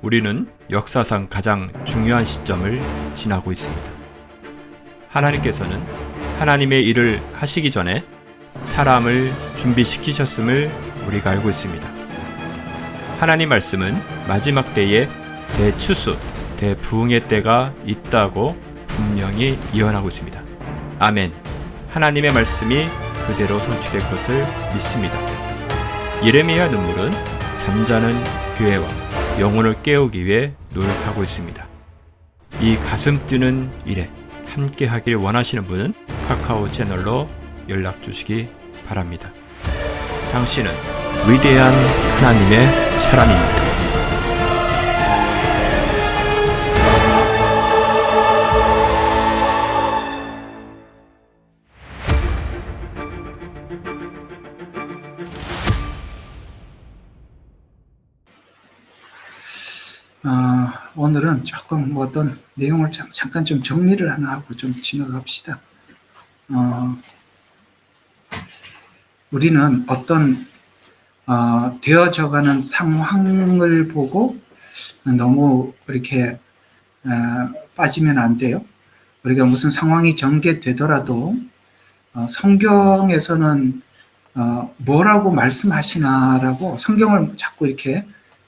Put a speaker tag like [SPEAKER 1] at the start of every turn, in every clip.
[SPEAKER 1] 우리는 역사상 가장 중요한 시점을 지나고 있습니다. 하나님께서는 하나님의 일을 하시기 전에 사람을 준비시키셨음을 우리가 알고 있습니다. 하나님 말씀은 마지막 때에 대추수, 대부흥의 때가 있다고 분명히 예언하고 있습니다. 아멘. 하나님의 말씀이 그대로 성취될 것을 믿습니다. 예레미야 눈물은 잠자는 교회와 영혼을 깨우기 위해 노력하고 있습니다. 이 가슴 뛰는 일에 함께 하길 원하시는 분은 카카오 채널로 연락 주시기 바랍니다. 당신은 위대한 하나님의 사람입니다.
[SPEAKER 2] 오늘은 조금 어떤 내용을 잠깐 좀 정리를 하나 하고 좀 지나갑시다. 우리는 어떤 되어져가는 상황을 보고 너무 이렇게 빠지면 안 돼요. 우리가 무슨 상황이 전개되더라도 성경에서는 뭐라고 말씀하시나라고 성경을 자꾸 이렇게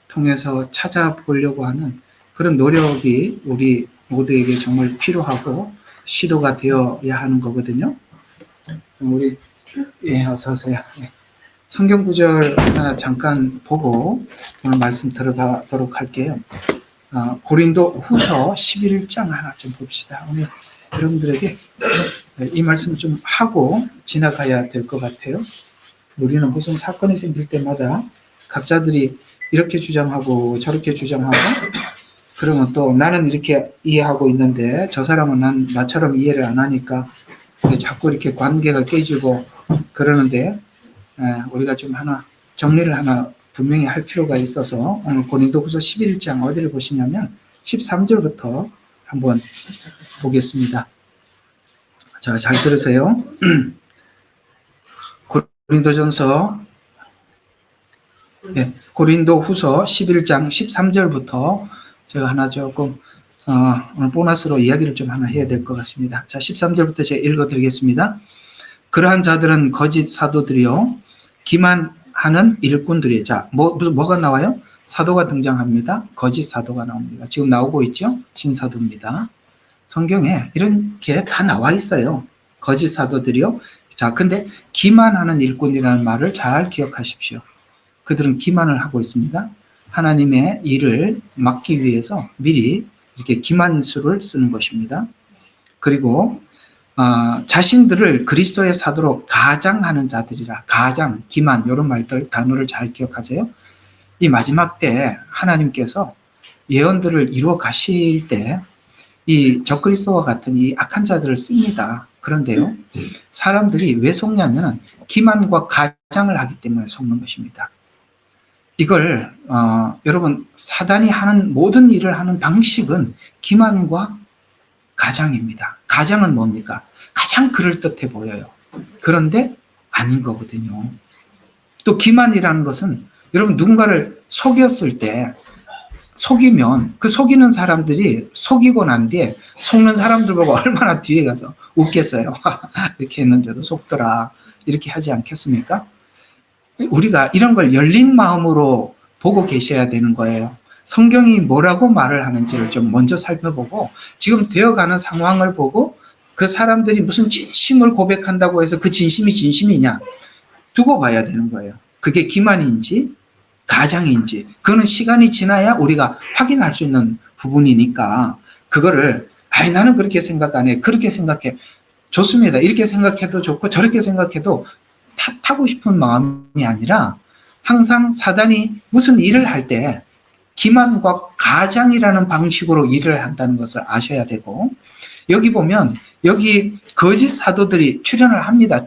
[SPEAKER 2] 통해서 찾아보려고 하는 그런 노력이 우리 모두에게 정말 필요하고 시도가 되어야 하는 거거든요. 우리 어서 오세요. 성경 구절 하나 잠깐 보고 오늘 말씀 들어가도록 할게요. 고린도 후서 11장 하나 좀 봅시다. 오늘 여러분들에게 이 말씀 좀 하고 지나가야 될 것 같아요. 우리는 무슨 사건이 생길 때마다 각자들이 이렇게 주장하고 저렇게 주장하고 그러면 또 나는 이렇게 이해하고 있는데 저 사람은 나처럼 이해를 안 하니까 자꾸 이렇게 관계가 깨지고 그러는데 우리가 좀 하나 정리를 하나 분명히 할 필요가 있어서 오늘 고린도후서 11장 어디를 보시냐면 13절부터 한번 보겠습니다. 자, 잘 들으세요. 고린도후서 11장 13절부터 제가 하나 조금 오늘 보너스로 이야기를 좀 하나 해야 될 것 같습니다. 자, 13절부터 제가 읽어드리겠습니다. 그러한 자들은 거짓 사도들이요 기만하는 일꾼들이에요. 자, 뭐가 나와요? 사도가 등장합니다. 거짓 사도가 나옵니다. 지금 나오고 있죠? 신사도입니다. 성경에 이렇게 다 나와 있어요. 거짓 사도들이요. 자, 근데 기만하는 일꾼이라는 말을 잘 기억하십시오. 그들은 기만을 하고 있습니다. 하나님의 일을 막기 위해서 미리 이렇게 기만수를 쓰는 것입니다. 그리고 자신들을 그리스도의 사도로 가장하는 자들이라. 가장, 기만 이런 말들 단어를 잘 기억하세요. 이 마지막 때 하나님께서 예언들을 이루어 가실 때 이 적그리스도와 같은 이 악한 자들을 씁니다. 그런데요, 사람들이 왜 속냐면 기만과 가장을 하기 때문에 속는 것입니다. 이걸 여러분 사단이 하는 모든 일을 하는 방식은 기만과 가장입니다. 가장은 뭡니까? 가장 그럴듯해 보여요. 그런데 아닌 거거든요. 또 기만이라는 것은 여러분 누군가를 속였을 때 속이면 그 속이는 사람들이 속이고 난 뒤에 속는 사람들 보고 얼마나 뒤에 가서 웃겠어요. 이렇게 했는데도 속더라. 이렇게 하지 않겠습니까? 우리가 이런 걸 열린 마음으로 보고 계셔야 되는 거예요. 성경이 뭐라고 말을 하는지를 좀 먼저 살펴보고 지금 되어가는 상황을 보고 그 사람들이 무슨 진심을 고백한다고 해서 그 진심이 진심이냐 두고 봐야 되는 거예요. 그게 기만인지 가장인지 그거는 시간이 지나야 우리가 확인할 수 있는 부분이니까 그거를 나는 그렇게 생각 안 해. 그렇게 생각해. 좋습니다. 이렇게 생각해도 좋고 저렇게 생각해도 탓하고 싶은 마음이 아니라 항상 사단이 무슨 일을 할 때 기만과 가장이라는 방식으로 일을 한다는 것을 아셔야 되고 여기 보면 여기 거짓 사도들이 출현을 합니다.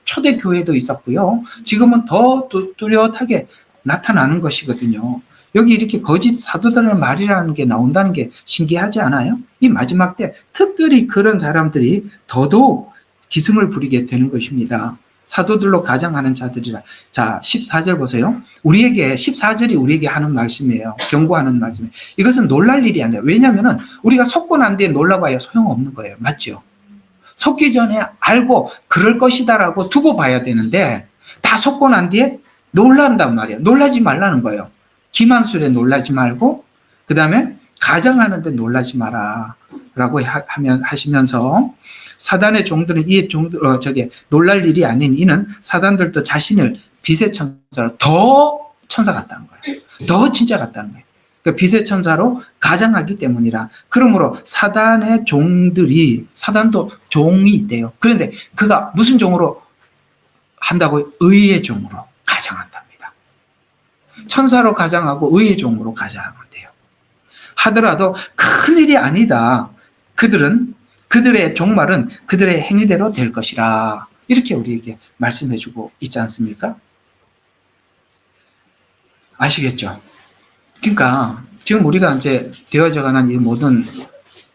[SPEAKER 2] 초대 교회도 있었고요. 지금은 더 뚜렷하게 나타나는 것이거든요. 여기 이렇게 거짓 사도들의 말이라는 게 나온다는 게 신기하지 않아요? 이 마지막 때 특별히 그런 사람들이 더더욱 기승을 부리게 되는 것입니다. 사도들로 가장하는 자들이라. 자, 14절 보세요. 14절이 우리에게 하는 말씀이에요. 경고하는 말씀이에요. 이것은 놀랄 일이 아니에요. 왜냐하면 우리가 속고 난 뒤에 놀라봐야 소용없는 거예요. 맞죠? 속기 전에 알고 그럴 것이다라고 두고 봐야 되는데 다 속고 난 뒤에 놀란단 말이에요. 놀라지 말라는 거예요. 기만술에 놀라지 말고 그 다음에 가장하는데 놀라지 마라 라고 하시면서 사단의 종들은 놀랄 일이 아닌 이는 사단들도 자신을 빛의 천사로 더 천사 같다는 거예요. 더 진짜 같다는 거예요. 그 빛의 천사로 가장하기 때문이라. 그러므로 사단의 종들이, 사단도 종이 있대요. 그런데 그가 무슨 종으로 한다고요? 의의 종으로 가장한답니다. 천사로 가장하고 의의 종으로 가장한대요. 하더라도 큰일이 아니다. 그들의 종말은 그들의 행위대로 될 것이라. 이렇게 우리에게 말씀해주고 있지 않습니까? 아시겠죠? 그러니까 지금 우리가 이제 되어져가는 이 모든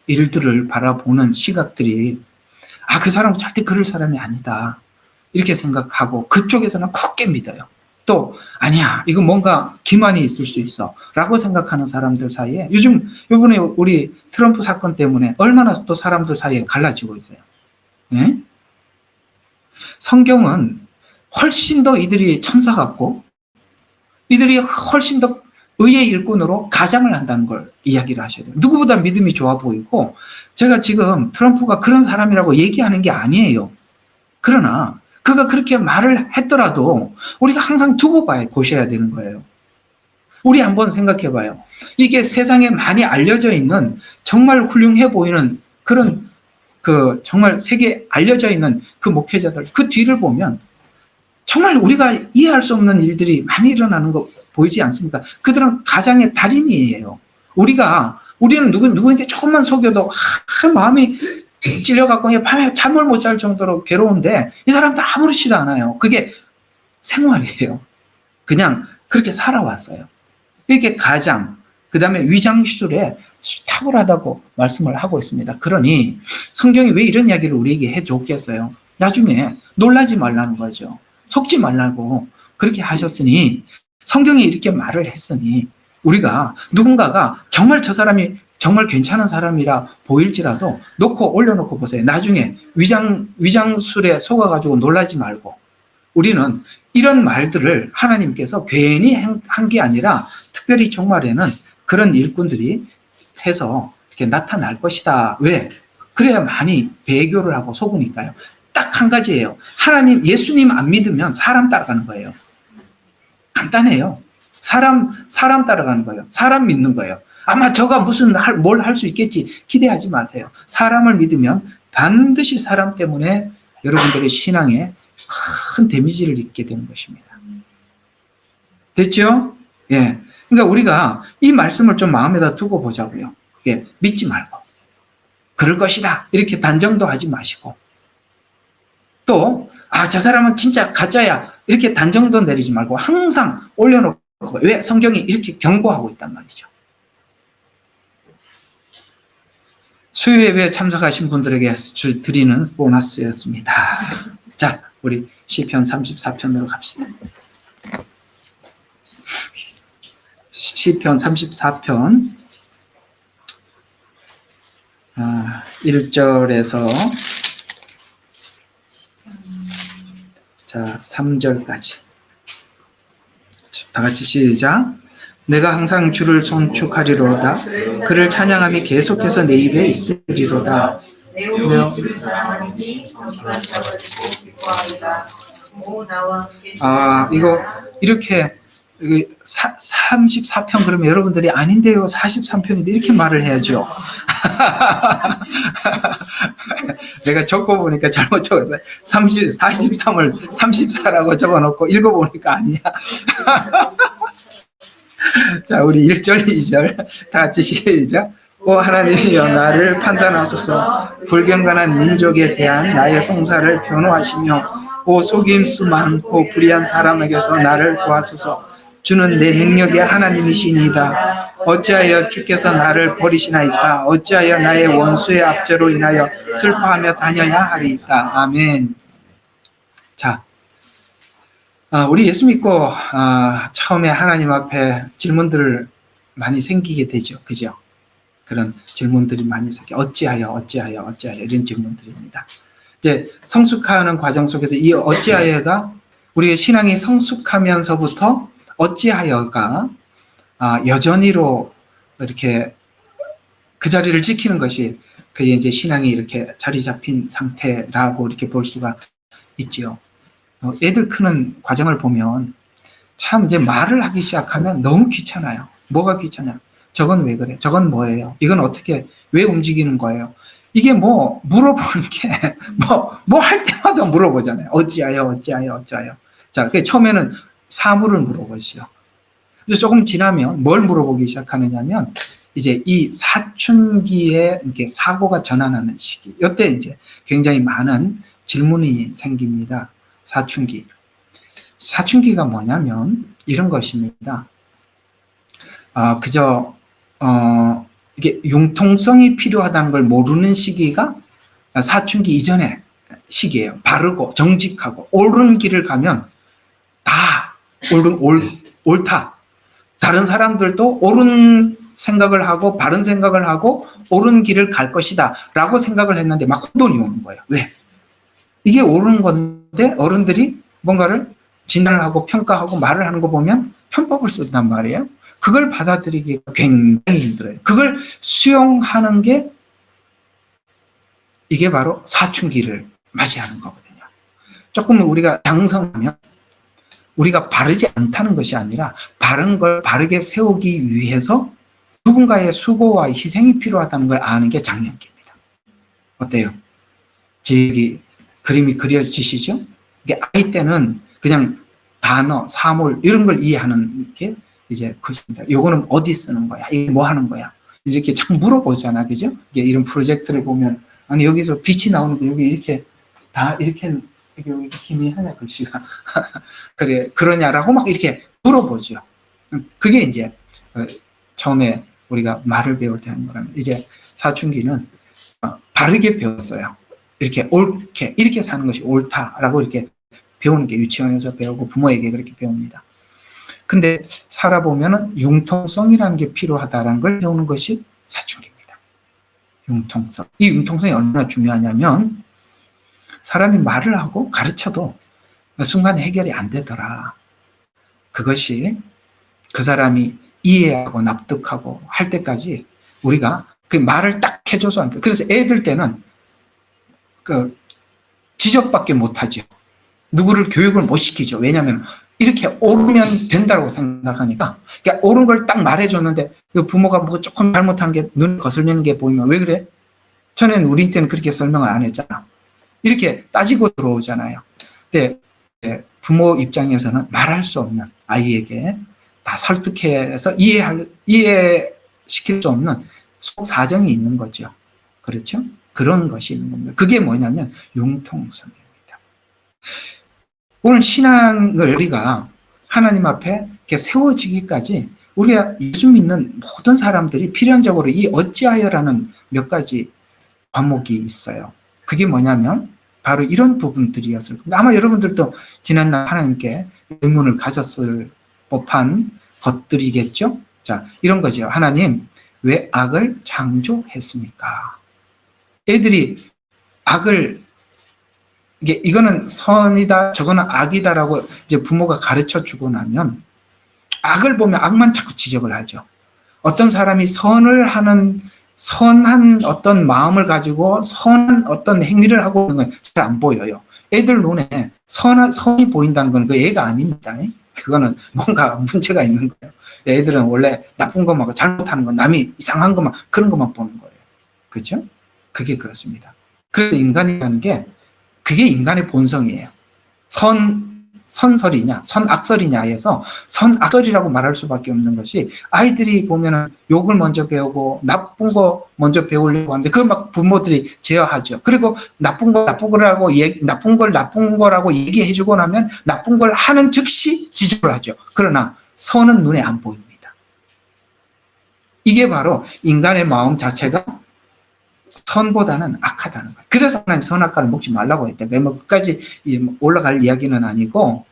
[SPEAKER 2] 일들을 바라보는 시각들이 그 사람은 절대 그럴 사람이 아니다. 이렇게 생각하고 그쪽에서는 굳게 믿어요. 또 아니야, 이거 뭔가 기만이 있을 수 있어 라고 생각하는 사람들 사이에 요번에 우리 트럼프 사건 때문에 얼마나 또 사람들 사이에 갈라지고 있어요. 네? 성경은 훨씬 더 이들이 천사 같고 이들이 훨씬 더 의의 일꾼으로 가장을 한다는 걸 이야기를 하셔야 돼요. 누구보다 믿음이 좋아 보이고 제가 지금 트럼프가 그런 사람이라고 얘기하는 게 아니에요. 그러나 그가 그렇게 말을 했더라도 우리가 항상 두고 보셔야 되는 거예요. 우리 한번 생각해 봐요. 이게 세상에 많이 알려져 있는 정말 훌륭해 보이는 그런 정말 세계에 알려져 있는 그 목회자들 그 뒤를 보면 정말 우리가 이해할 수 없는 일들이 많이 일어나는 거 보이지 않습니까? 그들은 가장의 달인이에요. 우리는 누구인데 조금만 속여도 마음이 찔려갖고 밤에 잠을 못 잘 정도로 괴로운데 이 사람들 아무렇지도 않아요. 그게 생활이에요. 그냥 그렇게 살아왔어요. 이렇게 가장, 그 다음에 위장술에 탁월하다고 말씀을 하고 있습니다. 그러니 성경이 왜 이런 이야기를 우리에게 해줬겠어요? 나중에 놀라지 말라는 거죠. 속지 말라고 그렇게 하셨으니 성경이 이렇게 말을 했으니 우리가 누군가가 정말 저 사람이 정말 괜찮은 사람이라 보일지라도 올려놓고 보세요. 나중에 위장술에 속아가지고 놀라지 말고 우리는 이런 말들을 하나님께서 괜히 한 게 아니라 특별히 종말에는 그런 일꾼들이 해서 이렇게 나타날 것이다. 왜? 그래야 많이 배교를 하고 속으니까요. 딱 한 가지예요. 예수님 안 믿으면 사람 따라가는 거예요. 간단해요. 사람 따라가는 거예요. 사람 믿는 거예요. 아마 저가 뭘 할 수 있겠지 기대하지 마세요. 사람을 믿으면 반드시 사람 때문에 여러분들의 신앙에 큰 데미지를 입게 되는 것입니다. 됐죠? 예. 그러니까 우리가 이 말씀을 좀 마음에다 두고 보자고요. 예. 믿지 말고 그럴 것이다 이렇게 단정도 하지 마시고 또 저 사람은 진짜 가짜야 이렇게 단정도 내리지 말고 항상 올려놓고 왜? 성경이 이렇게 경고하고 있단 말이죠. 수요예배에 참석하신 분들에게 드리는 보너스였습니다. 자, 우리 시편 34편으로 갑시다. 시편 34편 1절에서 3절까지 다 같이 시작. 내가 항상 주를 송축하리로다. 그를 찬양함이 계속해서 내 입에 있으리로다. 이거 이렇게 34편 그러면 여러분들이 아닌데요 43편인데 이렇게 말을 해야죠. 내가 적어보니까 잘못 적었어요. 43을 34라고 적어놓고 읽어보니까 아니야. 자, 우리 1절, 2절 다 같이 시작. 오 하나님이여 나를 판단하소서. 불경건한 민족에 대한 나의 송사를 변호하시며 오 속임수 많고 불의한 사람에게서 나를 구하소서. 주는 내 능력의 하나님이시니이다. 어찌하여 주께서 나를 버리시나이까? 어찌하여 나의 원수의 압제로 인하여 슬퍼하며 다녀야 하리이까? 아멘. 자, 우리 예수 믿고 처음에 하나님 앞에 질문들을 많이 생기게 되죠. 그죠? 그런 질문들이 많이 생겨. 어찌하여 이런 질문들입니다. 이제 성숙하는 과정 속에서 이 어찌하여가 우리의 신앙이 성숙하면서부터 어찌하여가 여전히로 이렇게 그 자리를 지키는 것이 그게 이제 신앙이 이렇게 자리 잡힌 상태라고 이렇게 볼 수가 있지요. 애들 크는 과정을 보면 참 이제 말을 하기 시작하면 너무 귀찮아요. 뭐가 귀찮냐? 저건 왜 그래? 저건 뭐예요? 이건 어떻게 왜 움직이는 거예요? 이게 뭐 물어보는 게 뭐 할 때마다 물어보잖아요. 어찌하여. 자, 그 처음에는 사물을 물어보시죠. 그래서 조금 지나면 뭘 물어보기 시작하느냐면 이제 이 사춘기에 이렇게 사고가 전환하는 시기. 이때 이제 굉장히 많은 질문이 생깁니다. 사춘기가 뭐냐면 이런 것입니다. 그저 이게 융통성이 필요하다는 걸 모르는 시기가 사춘기 이전의 시기예요. 바르고 정직하고 옳은 길을 가면 다 옳다. 다른 사람들도 옳은 생각을 하고 바른 생각을 하고 옳은 길을 갈 것이다 라고 생각을 했는데 막 혼돈이 오는 거예요. 왜? 이게 옳은 건데 어른들이 뭔가를 진단을 하고 평가하고 말을 하는 거 보면 편법을 쓴단 말이에요. 그걸 받아들이기가 굉장히 힘들어요. 그걸 수용하는 게 이게 바로 사춘기를 맞이하는 거거든요. 조금 우리가 장성하면 우리가 바르지 않다는 것이 아니라 바른 걸 바르게 세우기 위해서 누군가의 수고와 희생이 필요하다는 걸 아는 게 장년기입니다. 어때요? 제 얘기 그림이 그려지시죠? 이게 아이 때는 그냥 단어, 사물 이런 걸 이해하는 게 이제 것입니다. 요거는 어디 쓰는 거야? 이게 뭐 하는 거야? 이제 이렇게 자꾸 물어보잖아, 그죠? 이게 이런 프로젝트를 보면 아니 여기서 빛이 나오는데 여기 이렇게 다 이렇게 희미하냐 글씨가 그래 그러냐라고 막 이렇게 물어보죠. 그게 이제 처음에 우리가 말을 배울 때 하는 거라면 이제 사춘기는 바르게 배웠어요. 이렇게 옳게 이렇게 사는 것이 옳다라고 이렇게 배우는 게 유치원에서 배우고 부모에게 그렇게 배웁니다. 근데 살아보면은 융통성이라는 게 필요하다라는 걸 배우는 것이 사춘기입니다. 융통성. 이 융통성이 얼마나 중요하냐면 사람이 말을 하고 가르쳐도 순간 해결이 안 되더라. 그것이 그 사람이 이해하고 납득하고 할 때까지 우리가 그 말을 딱 해줘서 하니까. 그래서 애들 때는 그 지적밖에 못하죠. 누구를 교육을 못 시키죠. 왜냐하면 이렇게 옳으면 된다고 생각하니까. 그러니까 옳은 걸 딱 말해줬는데 부모가 뭐 조금 잘못한 게 눈 거슬리는 게 보이면 왜 그래? 전에는 우리 때는 그렇게 설명을 안 했잖아. 이렇게 따지고 들어오잖아요. 근데 부모 입장에서는 말할 수 없는 아이에게 다 설득해서 이해시킬 수 없는 속 사정이 있는 거죠. 그렇죠? 그런 것이 있는 겁니다. 그게 뭐냐면 융통성입니다. 오늘 신앙을 우리가 하나님 앞에 이렇게 세워지기까지 우리가 예수 믿는 모든 사람들이 필연적으로 이 어찌하여라는 몇 가지 과목이 있어요. 그게 뭐냐면 바로 이런 부분들이었을 겁니다. 아마 여러분들도 지난날 하나님께 의문을 가졌을 법한 것들이겠죠. 자, 이런 거죠. 하나님, 왜 악을 창조했습니까? 애들이 악을 이거는 선이다, 저거는 악이다라고 이제 부모가 가르쳐 주고 나면 악을 보면 악만 자꾸 지적을 하죠. 어떤 사람이 선을 하는 선한 어떤 마음을 가지고 선한 어떤 행위를 하고 있는 건 잘 안 보여요. 애들 눈에 선이 보인다는 건 그 애가 아닙니다. 그거는 뭔가 문제가 있는 거예요. 애들은 원래 나쁜 것만 잘못하는 건 남이 이상한 것만 그런 것만 보는 거예요. 그렇죠? 그게 그렇습니다. 그래서 인간이라는 게 그게 인간의 본성이에요. 선설이냐, 선악설이냐 해서 선악설이라고 말할 수밖에 없는 것이 아이들이 보면은 욕을 먼저 배우고 나쁜 거 먼저 배우려고 하는데 그걸 막 부모들이 제어하죠. 그리고 나쁜 걸 나쁜 거라고 얘기해주고 나면 나쁜 걸 하는 즉시 지적을 하죠. 그러나 선은 눈에 안 보입니다. 이게 바로 인간의 마음 자체가 선보다는 악하다는 거예요. 그래서 하나님 선악과를 먹지 말라고 했다. 뭐 끝까지 올라갈 이야기는 아니고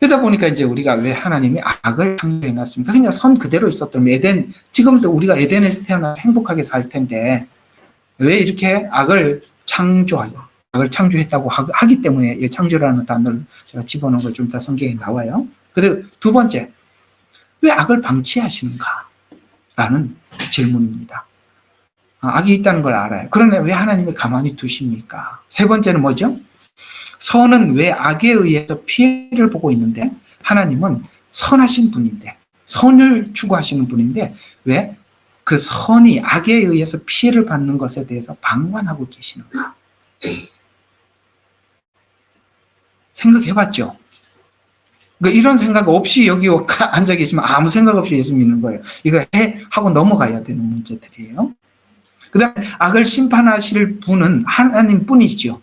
[SPEAKER 2] 그러다 보니까 이제 우리가 왜 하나님이 악을 창조해 놨습니까? 그냥 선 그대로 있었더면 지금도 우리가 에덴에서 태어나서 행복하게 살 텐데, 왜 이렇게 악을 창조했다고 하기 때문에 이 창조라는 단어를 제가 집어넣은 걸 좀 이따 성경에 나와요. 그리고 두 번째, 왜 악을 방치하시는가? 라는 질문입니다. 악이 있다는 걸 알아요. 그런데 왜 하나님이 가만히 두십니까? 세 번째는 뭐죠? 선은 왜 악에 의해서 피해를 보고 있는데, 하나님은 선하신 분인데, 선을 추구하시는 분인데, 왜 그 선이 악에 의해서 피해를 받는 것에 대해서 방관하고 계시는가? 생각해봤죠? 그러니까 이런 생각 없이 여기 앉아 계시면 아무 생각 없이 예수 믿는 거예요. 이거 하고 넘어가야 되는 문제들이에요. 그 다음에 악을 심판하실 분은 하나님 뿐이죠.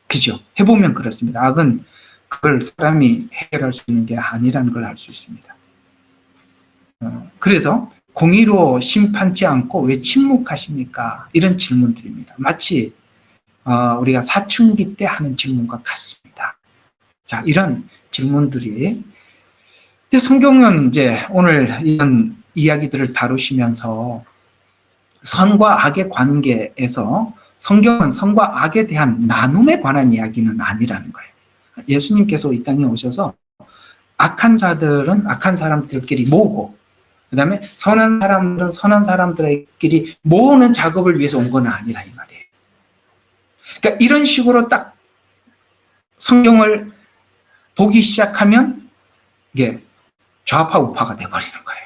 [SPEAKER 2] 그죠? 해보면 그렇습니다. 악은 그걸 사람이 해결할 수 있는 게 아니라는 걸 알 수 있습니다. 그래서 공의로 심판치 않고 왜 침묵하십니까? 이런 질문들입니다. 마치 우리가 사춘기 때 하는 질문과 같습니다. 자, 이런 질문들이. 근데 성경은 이제 오늘 이런 이야기들을 다루시면서 선과 악의 관계에서 성경은 선과 악에 대한 나눔에 관한 이야기는 아니라는 거예요. 예수님께서 이 땅에 오셔서 악한 자들은 악한 사람들끼리 모으고, 그 다음에 선한 사람들은 선한 사람들끼리 모으는 작업을 위해서 온 건 아니라 이 말이에요. 그러니까 이런 식으로 딱 성경을 보기 시작하면 이게 좌파 우파가 돼버리는 거예요.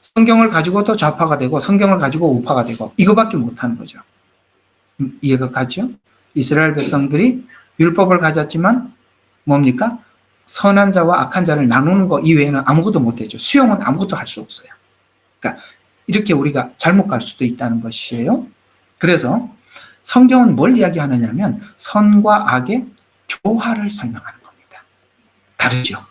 [SPEAKER 2] 성경을 가지고도 좌파가 되고 성경을 가지고 우파가 되고 이거밖에 못하는 거죠. 이해가 가죠? 이스라엘 백성들이 율법을 가졌지만 뭡니까? 선한 자와 악한 자를 나누는 것 이외에는 아무것도 못하죠. 수용은 아무것도 할 수 없어요. 그러니까 이렇게 우리가 잘못 갈 수도 있다는 것이에요. 그래서 성경은 뭘 이야기하느냐면 선과 악의 조화를 설명하는 겁니다. 다르죠?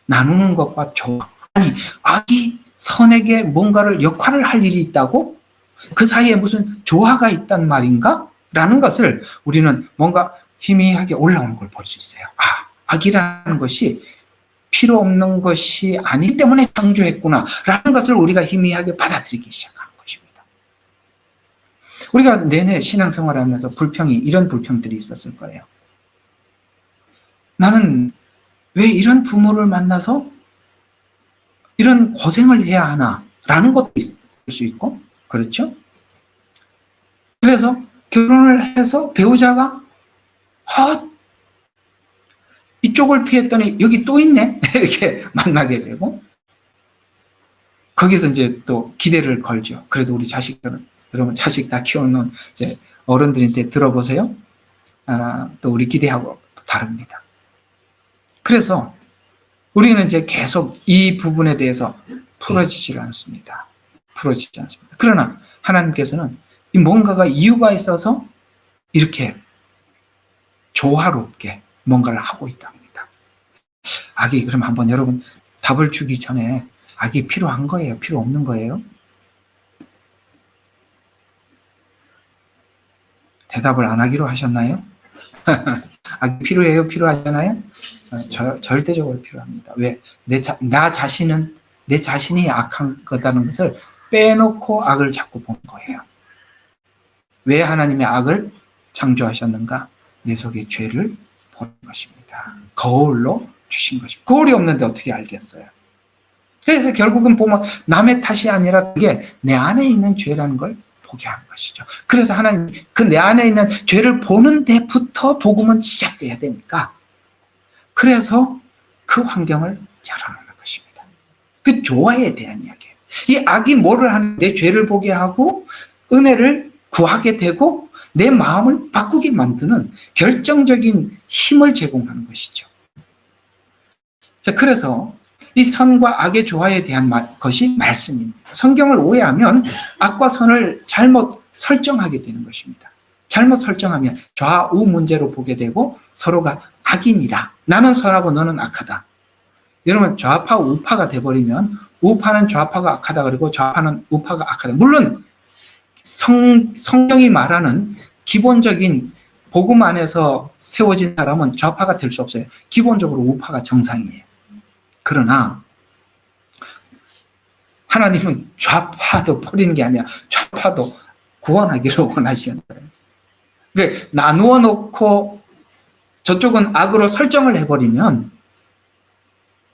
[SPEAKER 2] 나누는 것과 조화. 아니, 악이 선에게 뭔가를 역할을 할 일이 있다고? 그 사이에 무슨 조화가 있단 말인가? 라는 것을 우리는 뭔가 희미하게 올라오는 걸 볼 수 있어요. 악이라는 것이 필요 없는 것이 아니기 때문에 창조했구나 라는 것을 우리가 희미하게 받아들이기 시작하는 것입니다. 우리가 내내 신앙생활을 하면서 이런 불평들이 있었을 거예요. 나는 왜 이런 부모를 만나서 이런 고생을 해야 하나 라는 것도 있을 수 있고, 그렇죠? 그래서 결혼을 해서 배우자가 이쪽을 피했더니 여기 또 있네 이렇게 만나게 되고, 거기서 이제 또 기대를 걸죠. 그래도 우리 자식들은, 여러분 자식 다 키우는 이제 어른들한테 들어보세요. 또 우리 기대하고 또 다릅니다. 그래서 우리는 이제 계속 이 부분에 대해서 풀어지지 않습니다. 그러나 하나님께서는 이 뭔가가 이유가 있어서 이렇게 조화롭게 뭔가를 하고 있답니다. 악이, 그럼 한번 여러분 답을 주기 전에 악이 필요한 거예요? 필요 없는 거예요? 대답을 안 하기로 하셨나요? 악이 필요해요? 필요하잖아요? 절대적으로 필요합니다. 왜? 내 자신이 악한 거다는 것을 빼놓고 악을 자꾸 보는 거예요. 왜 하나님의 악을 창조하셨는가? 내 속에 죄를 보는 것입니다. 거울로 주신 것입니다. 거울이 없는데 어떻게 알겠어요? 그래서 결국은 보면 남의 탓이 아니라 그게 내 안에 있는 죄라는 걸 보게 하는 것이죠. 그래서 하나님 그 내 안에 있는 죄를 보는 데부터 복음은 시작돼야 되니까, 그래서 그 환경을 열어놓는 것입니다. 그 조화에 대한 이야기예요. 이 악이 뭐를 하는, 내 죄를 보게 하고 은혜를 구하게 되고 내 마음을 바꾸게 만드는 결정적인 힘을 제공하는 것이죠. 자, 그래서 이 선과 악의 조화에 대한 것이 말씀입니다. 성경을 오해하면 악과 선을 잘못 설정하게 되는 것입니다. 잘못 설정하면 좌우 문제로 보게 되고 서로가 악인이라, 나는 선하고 너는 악하다. 여러분 좌파 우파가 돼버리면 우파는 좌파가 악하다 그리고 좌파는 우파가 악하다. 물론 성경이 말하는 기본적인 복음 안에서 세워진 사람은 좌파가 될 수 없어요. 기본적으로 우파가 정상이에요. 그러나 하나님은 좌파도 버리는 게 아니라 좌파도 구원하기를 원하시는 거예요. 그러니까 나누어 놓고 저쪽은 악으로 설정을 해버리면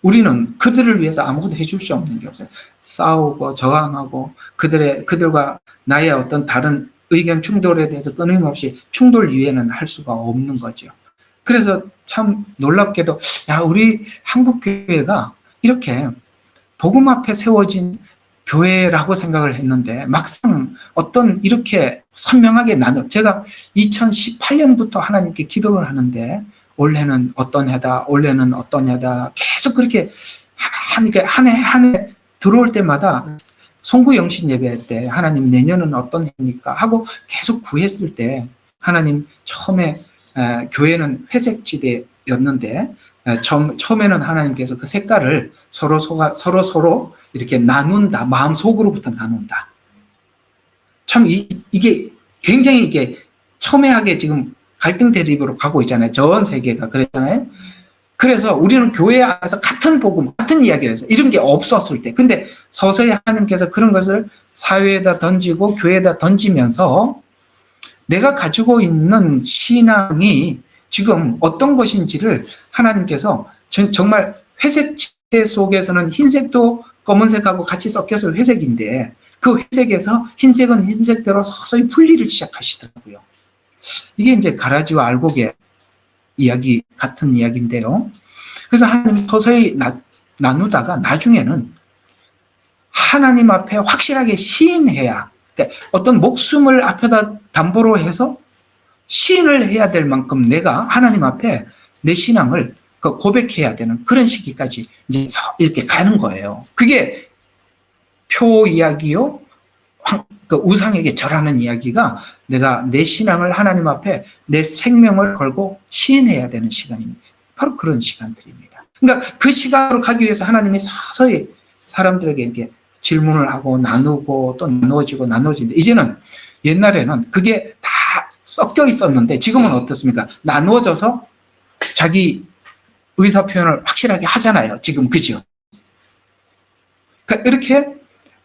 [SPEAKER 2] 우리는 그들을 위해서 아무것도 해줄 수 없는 게 없어요. 싸우고 저항하고 그들과 나의 어떤 다른 의견 충돌에 대해서 끊임없이 충돌 이외에는 할 수가 없는 거죠. 그래서 참 놀랍게도 우리 한국 교회가 이렇게 복음 앞에 세워진 교회라고 생각을 했는데 막상 어떤 이렇게 선명하게 제가 2018년부터 하나님께 기도를 하는데 올해는 어떤 해다, 올해는 어떤 해다 계속 그렇게 한 해 들어올 때마다 송구영신 예배 때 하나님 내년은 어떤 해입니까 하고 계속 구했을 때 하나님 처음에 교회는 회색지대였는데 처음에는 하나님께서 그 색깔을 서로 이렇게 나눈다. 마음속으로부터 나눈다. 참 이게 굉장히 이게 첨예하게 지금 갈등 대립으로 가고 있잖아요. 전 세계가 그랬잖아요. 그래서 우리는 교회 안에서 같은 복음, 같은 이야기를 해서 이런 게 없었을 때. 근데 서서히 하나님께서 그런 것을 사회에다 던지고 교회에다 던지면서 내가 가지고 있는 신앙이 지금 어떤 것인지를 하나님께서 정말 회색 지대 속에서는 흰색도 검은색하고 같이 섞여서 회색인데 그 회색에서 흰색은 흰색대로 서서히 분리를 시작하시더라고요. 이게 이제 가라지와 알곡의 이야기 같은 이야기인데요. 그래서 하나님이 서서히 나누다가 나중에는 하나님 앞에 확실하게 시인해야, 그러니까 어떤 목숨을 앞에다 담보로 해서 시인을 해야 될 만큼 내가 하나님 앞에 내 신앙을 고백해야 되는 그런 시기까지 이제 이렇게 가는 거예요. 그게 표 이야기요, 그 우상에게 절하는 이야기가 내가 내 신앙을 하나님 앞에 내 생명을 걸고 시인해야 되는 시간입니다. 바로 그런 시간들입니다. 그러니까 그 시간으로 가기 위해서 하나님이 서서히 사람들에게 이렇게 질문을 하고 나누고 또 나누어지는데 이제는 옛날에는 그게 다 섞여 있었는데 지금은 어떻습니까? 나누어져서 자기 의사 표현을 확실하게 하잖아요. 지금 그죠? 그러니까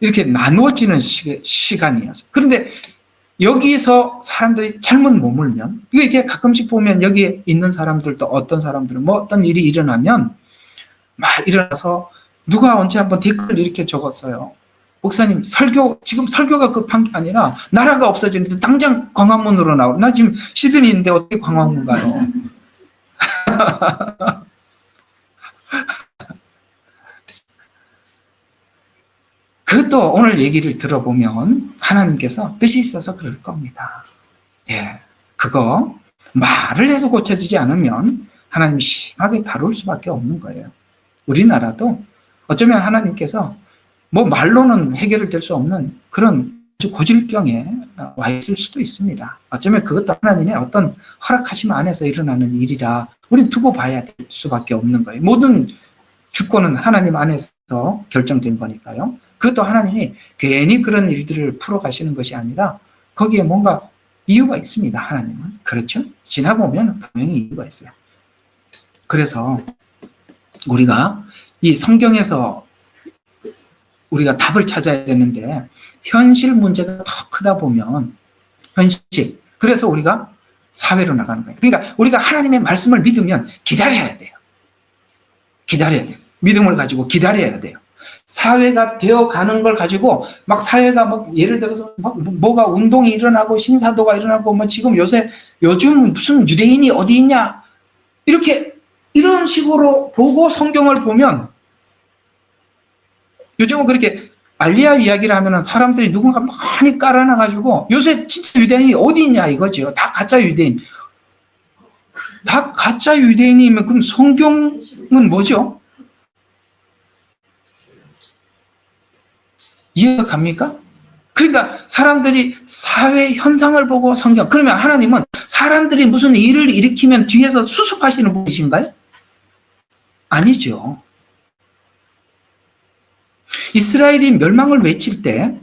[SPEAKER 2] 이렇게 나누어지는 시간이었어요. 그런데 여기서 사람들이 잘못 머물면 이게 가끔씩 보면 여기에 있는 사람들도 어떤 사람들은 뭐 어떤 일이 일어나면 막 일어나서 누가 언제 한번 댓글을 이렇게 적었어요. 목사님 지금 설교가 급한 게 아니라 나라가 없어지는데 당장 광화문으로 나오라. 나 지금 시드니인데 어떻게 광화문 가요? 그것도 오늘 얘기를 들어보면 하나님께서 뜻이 있어서 그럴 겁니다. 예, 그거 말을 해서 고쳐지지 않으면 하나님이 심하게 다룰 수밖에 없는 거예요. 우리나라도 어쩌면 하나님께서 뭐 말로는 해결될 수 없는 그런 고질병에 와 있을 수도 있습니다. 어쩌면 그것도 하나님의 어떤 허락하심 안에서 일어나는 일이라 우리는 두고 봐야 될 수밖에 없는 거예요. 모든 주권은 하나님 안에서 결정된 거니까요. 그것도 하나님이 괜히 그런 일들을 풀어가시는 것이 아니라 거기에 뭔가 이유가 있습니다. 하나님은. 그렇죠? 지나보면 분명히 이유가 있어요. 그래서 우리가 이 성경에서 우리가 답을 찾아야 되는데 현실 문제가 더 크다 보면 현실. 그래서 우리가 사회로 나가는 거예요. 그러니까 우리가 하나님의 말씀을 믿으면 기다려야 돼요. 기다려야 돼요. 믿음을 가지고 기다려야 돼요. 사회가 되어가는 걸 가지고 막 사회가 막 예를 들어서 막 뭐가 운동이 일어나고 신사도가 일어나고 뭐 지금 요즘 무슨 유대인이 어디 있냐 이렇게 이런 식으로 보고 성경을 보면 요즘은 그렇게 알리야 이야기를 하면은 사람들이 누군가 많이 깔아놔가지고 요새 진짜 유대인이 어디 있냐 이거죠. 다 가짜 유대인. 다 가짜 유대인이면 그럼 성경은 뭐죠? 이해가 갑니까? 그러니까 사람들이 사회 현상을 보고 성경, 그러면 하나님은 사람들이 무슨 일을 일으키면 뒤에서 수습하시는 분이신가요? 아니죠. 이스라엘이 멸망을 외칠 때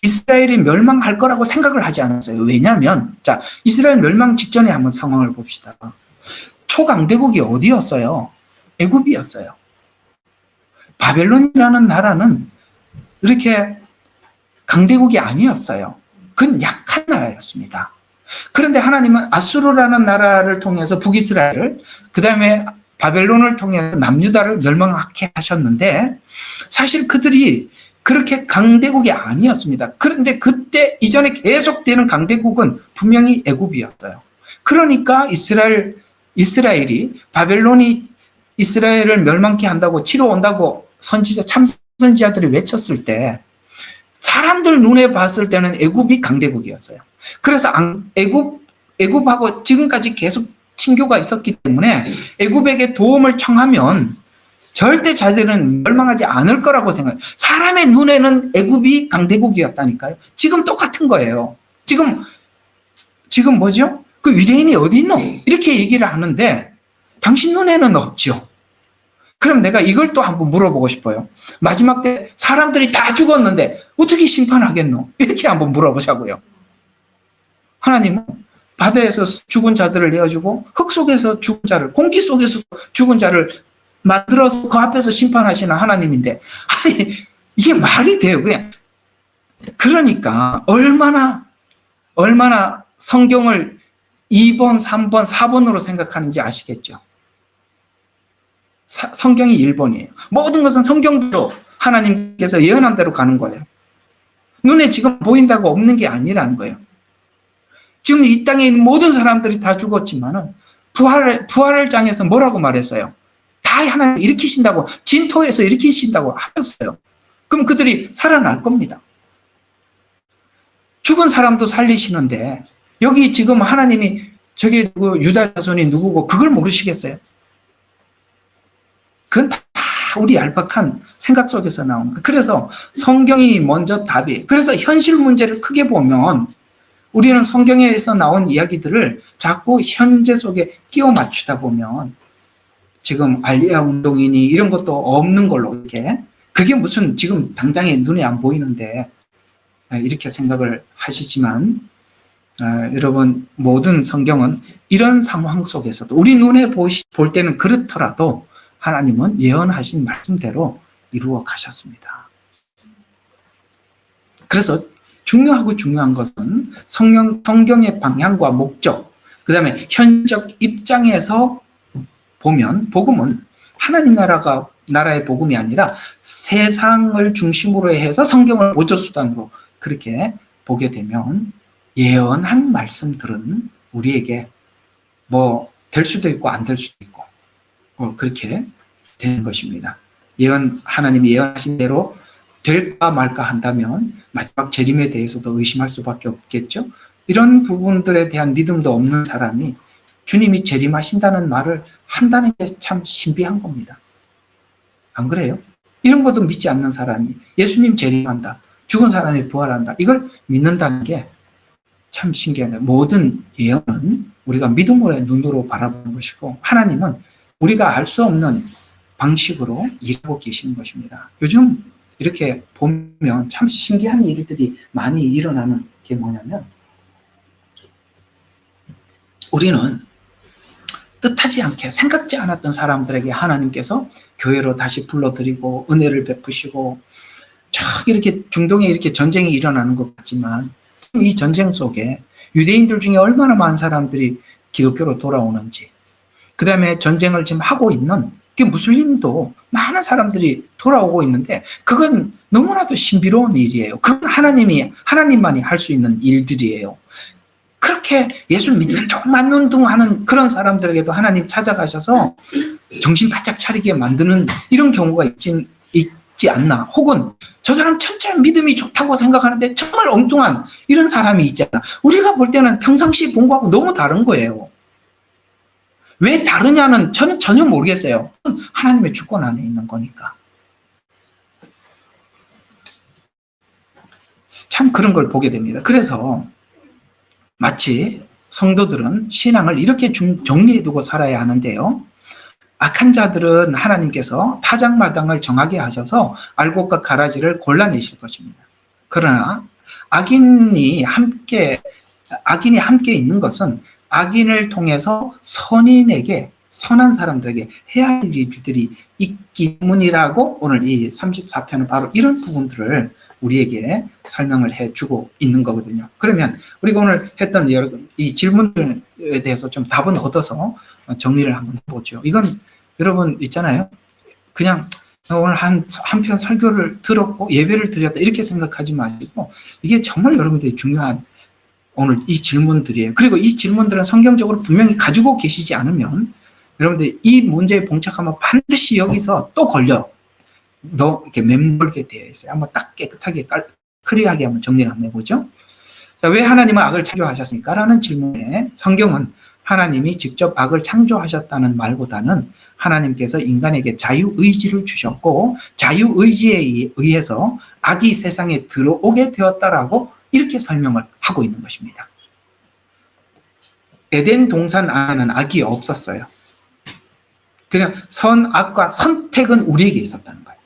[SPEAKER 2] 이스라엘이 멸망할 거라고 생각을 하지 않았어요. 왜냐하면 자, 이스라엘 멸망 직전에 한번 상황을 봅시다. 초강대국이 어디였어요? 애굽이었어요. 바벨론이라는 나라는 이렇게 강대국이 아니었어요. 그건 약한 나라였습니다. 그런데 하나님은 아수르라는 나라를 통해서 북이스라엘을, 그 다음에 바벨론을 통해서 남유다를 멸망하게 하셨는데 사실 그들이 그렇게 강대국이 아니었습니다. 그런데 그때 이전에 계속되는 강대국은 분명히 애굽이었어요. 그러니까 이스라엘이 바벨론이 이스라엘을 멸망케 한다고 치러 온다고 참선지자들이 외쳤을 때 사람들 눈에 봤을 때는 애굽이 강대국이었어요. 그래서 애굽하고 지금까지 계속 친교가 있었기 때문에 애굽에게 도움을 청하면 절대 자들은 멸망하지 않을 거라고 생각해요. 사람의 눈에는 애굽이 강대국이었다니까요. 지금 똑같은 거예요. 지금 뭐죠? 그 유대인이 어디 있노? 이렇게 얘기를 하는데 당신 눈에는 없죠. 그럼 내가 이걸 또 한번 물어보고 싶어요. 마지막 때 사람들이 다 죽었는데 어떻게 심판하겠노? 이렇게 한번 물어보자고요. 하나님은 바다에서 죽은 자들을 내어주고 흙 속에서 죽은 자를, 공기 속에서 죽은 자를 만들어서 그 앞에서 심판하시는 하나님인데, 아니 이게 말이 돼요? 그냥. 그러니까 얼마나 성경을 2번, 3번, 4번으로 생각하는지 아시겠죠? 성경이 1번이에요. 모든 것은 성경대로 하나님께서 예언한 대로 가는 거예요. 눈에 지금 보인다고 없는 게 아니라는 거예요. 지금 이 땅에 있는 모든 사람들이 다 죽었지만은 부활을 장에서 뭐라고 말했어요? 다 하나님 일으키신다고, 진토에서 일으키신다고 하셨어요. 그럼 그들이 살아날 겁니다. 죽은 사람도 살리시는데 여기 지금 하나님이 저게 유다 자손이 누구고 그걸 모르시겠어요? 그건 다 우리 얄팍한 생각 속에서 나온 거예요. 그래서 성경이 먼저 답이에요. 그래서 현실 문제를 크게 보면 우리는 성경에서 나온 이야기들을 자꾸 현재 속에 끼워 맞추다 보면 지금 알리아 운동이니 이런 것도 없는 걸로 이렇게, 그게 무슨 지금 당장에 눈에 안 보이는데 이렇게 생각을 하시지만 여러분, 모든 성경은 이런 상황 속에서도 우리 눈에 볼 때는 그렇더라도 하나님은 예언하신 말씀대로 이루어 가셨습니다. 그래서 중요한 것은 성경의 방향과 목적, 그 다음에 현적 입장에서 보면 복음은 하나님 나라의 복음이 아니라 세상을 중심으로 해서 성경을 보조수단으로 그렇게 보게 되면 예언한 말씀들은 우리에게 뭐 될 수도 있고 안 될 수도 있고 그렇게 되는 것입니다. 하나님이 예언하신 대로 될까 말까 한다면 마지막 재림에 대해서도 의심할 수밖에 없겠죠. 이런 부분들에 대한 믿음도 없는 사람이 주님이 재림하신다는 말을 한다는 게 참 신비한 겁니다. 안 그래요? 이런 것도 믿지 않는 사람이 예수님 재림한다, 죽은 사람이 부활한다, 이걸 믿는다는 게 참 신기한 거예요. 모든 예언은 우리가 믿음으로의 눈으로 바라보는 것이고 하나님은 우리가 알 수 없는 방식으로 일하고 계시는 것입니다. 요즘 이렇게 보면 참 신기한 일들이 많이 일어나는 게 뭐냐면, 우리는 뜻하지 않게 생각지 않았던 사람들에게 하나님께서 교회로 다시 불러들이고 은혜를 베푸시고 쫙 이렇게 중동에 이렇게 전쟁이 일어나는 것 같지만 이 전쟁 속에 유대인들 중에 얼마나 많은 사람들이 기독교로 돌아오는지, 그 다음에 전쟁을 지금 하고 있는 무슬림도 많은 사람들이 돌아오고 있는데 그건 너무나도 신비로운 일이에요. 그건 하나님만이 할 수 있는 일들이에요. 그렇게 예수 믿는 쪽 맞는 둥 하는 그런 사람들에게도 하나님 찾아가셔서 정신 바짝 차리게 만드는 이런 경우가 있지 않나. 혹은 저 사람 진짜 믿음이 좋다고 생각하는데 정말 엉뚱한 이런 사람이 있잖아. 우리가 볼 때는 평상시에 본 거하고 너무 다른 거예요. 왜 다르냐는 저는 전혀 모르겠어요. 하나님의 주권 안에 있는 거니까. 참 그런 걸 보게 됩니다. 그래서 마치 성도들은 신앙을 이렇게 정리해두고 살아야 하는데요. 악한 자들은 하나님께서 타작마당을 정하게 하셔서 알곡과 가라지를 골라내실 것입니다. 그러나 악인이 함께 있는 것은 악인을 통해서 선인에게, 선한 사람들에게 해야 할 일들이 있기 때문이라고 오늘 이 34편은 바로 이런 부분들을 우리에게 설명을 해주고 있는 거거든요. 그러면 우리가 오늘 했던 이 질문들에 대해서 좀 답은 얻어서 정리를 한번 해보죠. 이건 여러분 있잖아요. 그냥 오늘 한 편 설교를 들었고 예배를 드렸다 이렇게 생각하지 마시고, 이게 정말 여러분들이 중요한 오늘 이 질문들이에요. 그리고 이 질문들은 성경적으로 분명히 가지고 계시지 않으면 여러분들이 이 문제에 봉착하면 반드시 여기서 또 걸려 이렇게 맴돌게 되어 있어요. 한번 딱 깨끗하게 클리어하게 한번 정리를 한번 해보죠. 자, 왜 하나님은 악을 창조하셨습니까? 라는 질문에 성경은 하나님이 직접 악을 창조하셨다는 말보다는 하나님께서 인간에게 자유의지를 주셨고 자유의지에 의해서 악이 세상에 들어오게 되었다라고 이렇게 설명을 하고 있는 것입니다. 에덴 동산 안에는 악이 없었어요. 그냥 선, 악과 선택은 우리에게 있었다는 거예요.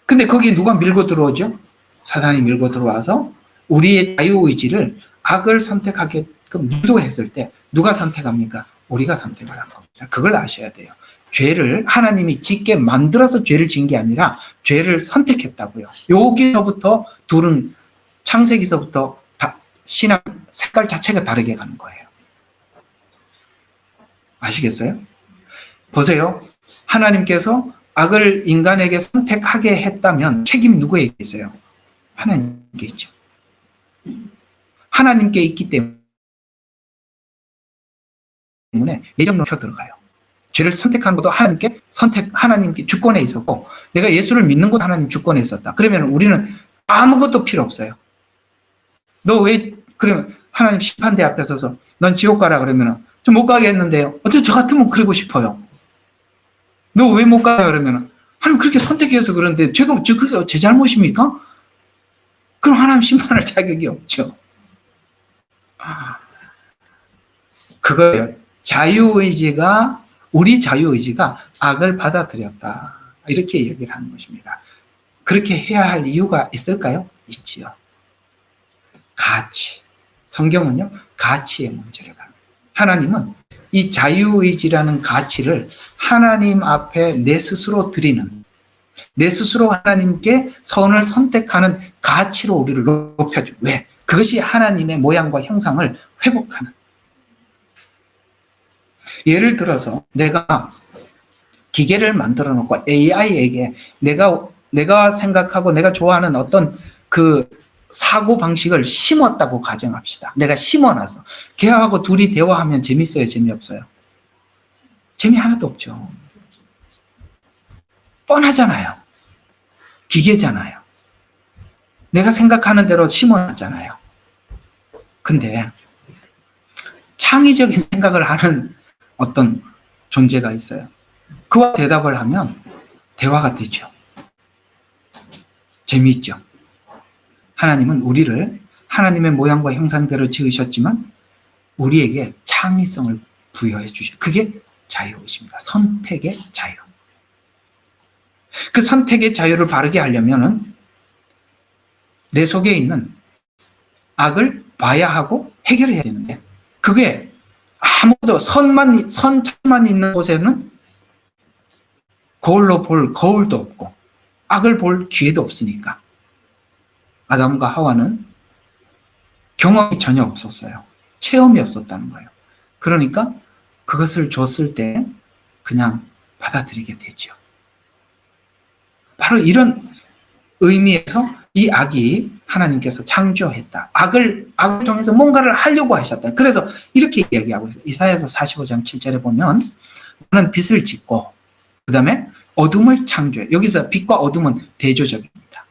[SPEAKER 2] 근데 거기에 누가 밀고 들어오죠? 사단이 밀고 들어와서 우리의 자유의지를 악을 선택하게끔 유도했을 때 누가 선택합니까? 우리가 선택을 한 겁니다. 그걸 아셔야 돼요. 죄를 하나님이 짓게 만들어서 죄를 지은 게 아니라 죄를 선택했다고요. 여기서부터 둘은 창세기서부터 신앙 색깔 자체가 다르게 가는 거예요. 아시겠어요? 보세요. 하나님께서 악을 인간에게 선택하게 했다면 책임 누구에게 있어요? 하나님께 있죠. 하나님께 있기 때문에 예정로 켜 들어가요. 죄를 선택한 것도 하나님께 주권에 있었고, 내가 예수를 믿는 것도 하나님 주권에 있었다. 그러면 우리는 아무것도 필요 없어요. 그러면 하나님 심판대 앞에 서서 넌 지옥 가라 그러면 좀 못 가겠는데요. 어차피 저 같으면 그러고 싶어요. 너 왜 못 가라 그러면 하나님 그렇게 선택해서 그런데 그게 제 잘못입니까? 그럼 하나님 심판할 자격이 없죠. 그거예요. 우리 자유의지가 악을 받아들였다. 이렇게 얘기를 하는 것입니다. 그렇게 해야 할 이유가 있을까요? 있지요. 가치. 성경은요, 가치의 문제를 합니다. 하나님은 이 자유의지라는 가치를 하나님 앞에 내 스스로 드리는, 내 스스로 하나님께 선을 선택하는 가치로 우리를 높여줘. 왜? 그것이 하나님의 모양과 형상을 회복하는. 예를 들어서 내가 기계를 만들어 놓고 AI에게 내가 생각하고 내가 좋아하는 어떤 그 사고 방식을 심었다고 가정합시다. 내가 심어놔서 걔하고 둘이 대화하면 재밌어요, 재미없어요? 재미 하나도 없죠. 뻔하잖아요. 기계잖아요. 내가 생각하는 대로 심어놨잖아요. 근데 창의적인 생각을 하는 어떤 존재가 있어요. 그와 대답을 하면 대화가 되죠. 재미있죠. 하나님은 우리를 하나님의 모양과 형상대로 지으셨지만 우리에게 창의성을 부여해 주셔. 그게 자유의지입니다. 선택의 자유. 그 선택의 자유를 바르게 하려면은 내 속에 있는 악을 봐야 하고 해결해야 되는데, 그게 아무도 선만 있는 곳에는 거울로 볼 거울도 없고 악을 볼 기회도 없으니까 아담과 하와는 경험이 전혀 없었어요. 체험이 없었다는 거예요. 그러니까 그것을 줬을 때 그냥 받아들이게 되죠. 바로 이런 의미에서 이 악이 하나님께서 창조했다. 악을 통해서 뭔가를 하려고 하셨다. 그래서 이렇게 이야기하고 있어요. 이사야서 45장 7절에 보면 너는 빛을 짓고 그 다음에 어둠을 창조해. 여기서 빛과 어둠은 대조적입니다.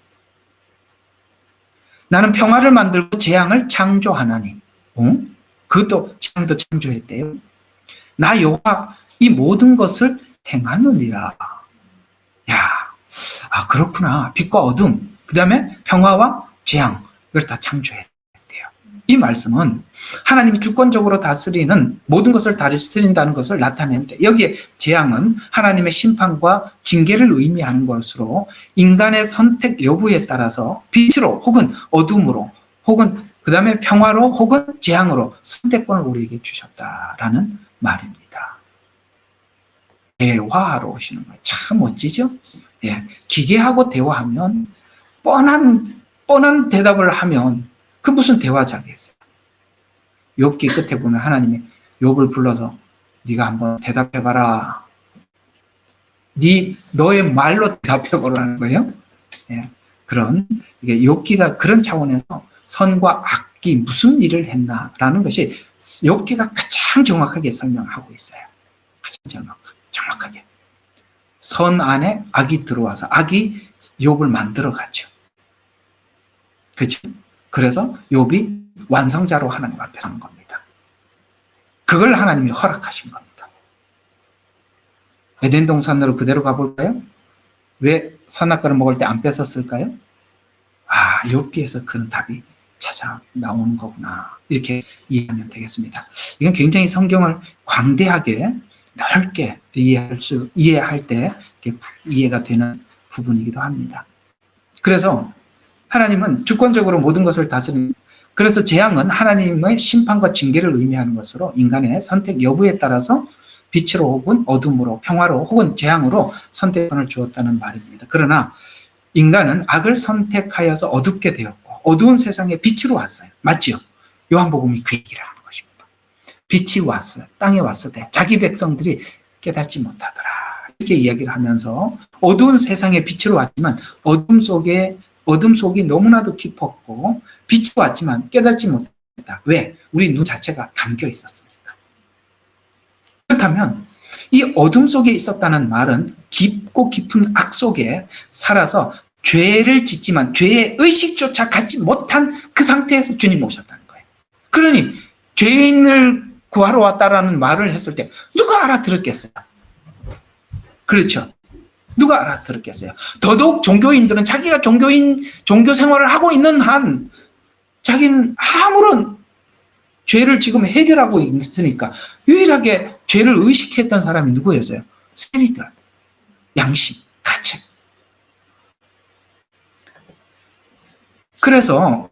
[SPEAKER 2] 나는 평화를 만들고 재앙을 창조하나니. 그것도 재앙도 창조했대요. 나 여호와 이 모든 것을 행하느니라. 그렇구나. 빛과 어둠, 그 다음에 평화와 재앙, 이걸 다 창조했대요. 이 말씀은 하나님이 주권적으로 다스리는 모든 것을 다스린다는 것을 나타내는데, 여기에 재앙은 하나님의 심판과 징계를 의미하는 것으로 인간의 선택 여부에 따라서 빛으로 혹은 어둠으로 혹은 그 다음에 평화로 혹은 재앙으로 선택권을 우리에게 주셨다라는 말입니다. 대화하러 오시는 거예요. 참 멋지죠? 예, 기계하고 대화하면 뻔한 대답을 하면 그 무슨 대화자겠어요. 욥기 끝에 보면 하나님이 욥을 불러서 네가 한번 대답해봐라. 너의 말로 대답해보라는 거예요. 예, 이게 욥기가 그런 차원에서 선과 악이 무슨 일을 했나라는 것이 욥기가 가장 정확하게 설명하고 있어요. 가장 정확하게. 선 안에 악이 들어와서 악이 욥을 만들어가죠. 그렇죠? 그래서 욥이 완성자로 하나님 앞에 선 겁니다. 그걸 하나님이 허락하신 겁니다. 에덴 동산으로 그대로 가볼까요? 왜 선악과를 먹을 때 안 뺏었을까요? 욥기에서 그런 답이 찾아 나오는 거구나. 이렇게 이해하면 되겠습니다. 이건 굉장히 성경을 광대하게 넓게 이해할 때 이해가 되는 부분이기도 합니다. 그래서 하나님은 주권적으로 모든 것을 다스립니다. 그래서 재앙은 하나님의 심판과 징계를 의미하는 것으로 인간의 선택 여부에 따라서 빛으로 혹은 어둠으로 평화로 혹은 재앙으로 선택권을 주었다는 말입니다. 그러나 인간은 악을 선택하여서 어둡게 되었고 어두운 세상에 빛으로 왔어요. 맞죠? 요한복음이 그 얘기를 하는 것입니다. 빛이 왔어요. 땅에 왔을 때 자기 백성들이 깨닫지 못하더라. 이렇게 이야기를 하면서 어두운 세상에 빛으로 왔지만 어둠 속이 너무나도 깊었고 빛이 왔지만 깨닫지 못했다. 왜? 우리 눈 자체가 감겨 있었으니까. 그렇다면 이 어둠 속에 있었다는 말은 깊고 깊은 악 속에 살아서 죄를 짓지만 죄의 의식조차 갖지 못한 그 상태에서 주님 오셨다는 거예요. 그러니 죄인을 구하러 왔다라는 말을 했을 때 누가 알아들었겠어요? 그렇죠. 누가 알아들었겠어요? 더더욱 종교인들은 자기가 종교 생활을 하고 있는 한 자기는 아무런 죄를 지금 해결하고 있으니까 유일하게 죄를 의식했던 사람이 누구였어요? 세리들, 양심, 가책. 그래서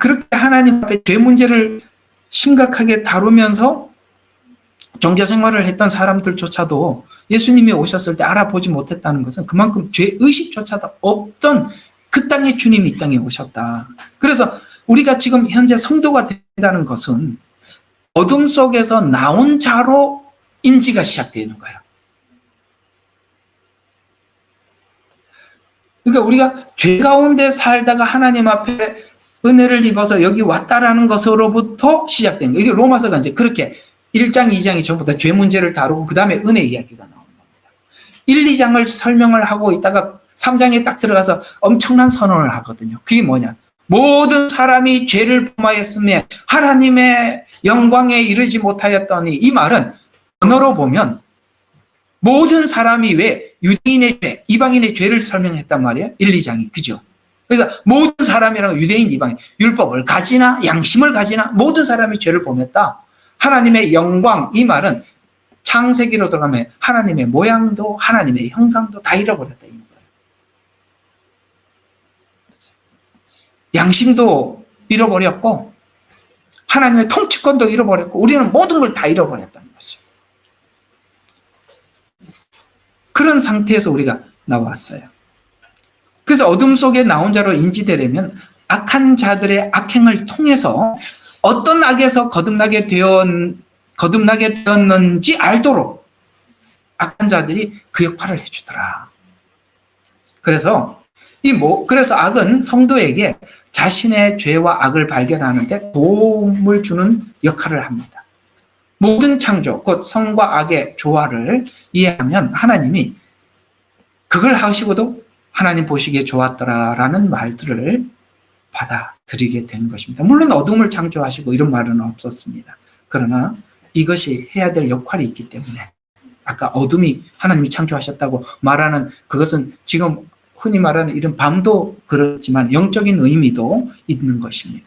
[SPEAKER 2] 그렇게 하나님 앞에 죄 문제를 심각하게 다루면서 종교 생활을 했던 사람들조차도 예수님이 오셨을 때 알아보지 못했다는 것은 그만큼 죄의식조차도 없던 그 땅에 주님이 이 땅에 오셨다. 그래서 우리가 지금 현재 성도가 된다는 것은 어둠 속에서 나온 자로 인지가 시작되는 거예요. 그러니까 우리가 죄 가운데 살다가 하나님 앞에 은혜를 입어서 여기 왔다라는 것으로부터 시작된 거예요. 이게 로마서가 이제 그렇게 1장, 2장이 전부 다 죄 문제를 다루고 그 다음에 은혜 이야기가 나오는 겁니다. 1, 2장을 설명을 하고 있다가 3장에 딱 들어가서 엄청난 선언을 하거든요. 그게 뭐냐? 모든 사람이 죄를 범하였으며 하나님의 영광에 이르지 못하였더니, 이 말은 언어로 보면 모든 사람이 왜 유대인의 죄, 이방인의 죄를 설명했단 말이에요. 1, 2장이. 그죠? 그러니까 모든 사람이라는 유대인, 이방인, 율법을 가지나 양심을 가지나 모든 사람이 죄를 범했다. 하나님의 영광, 이 말은 창세기로 들어가면 하나님의 모양도 하나님의 형상도 다 잃어버렸다. 이 거예요. 양심도 잃어버렸고 하나님의 통치권도 잃어버렸고 우리는 모든 걸 다 잃어버렸다는 것이죠. 그런 상태에서 우리가 나왔어요. 그래서 어둠 속에 나온 자로 인지되려면 악한 자들의 악행을 통해서 어떤 악에서 거듭나게 되었는지 알도록 악한 자들이 그 역할을 해주더라. 그래서 악은 성도에게 자신의 죄와 악을 발견하는데 도움을 주는 역할을 합니다. 모든 창조, 곧 성과 악의 조화를 이해하면 하나님이 그걸 하시고도 하나님 보시기에 좋았더라라는 말들을 받아들이게 되는 것입니다. 물론 어둠을 창조하시고 이런 말은 없었습니다. 그러나 이것이 해야 될 역할이 있기 때문에 아까 어둠이 하나님이 창조하셨다고 말하는 그것은 지금 흔히 말하는 이런 밤도 그렇지만 영적인 의미도 있는 것입니다.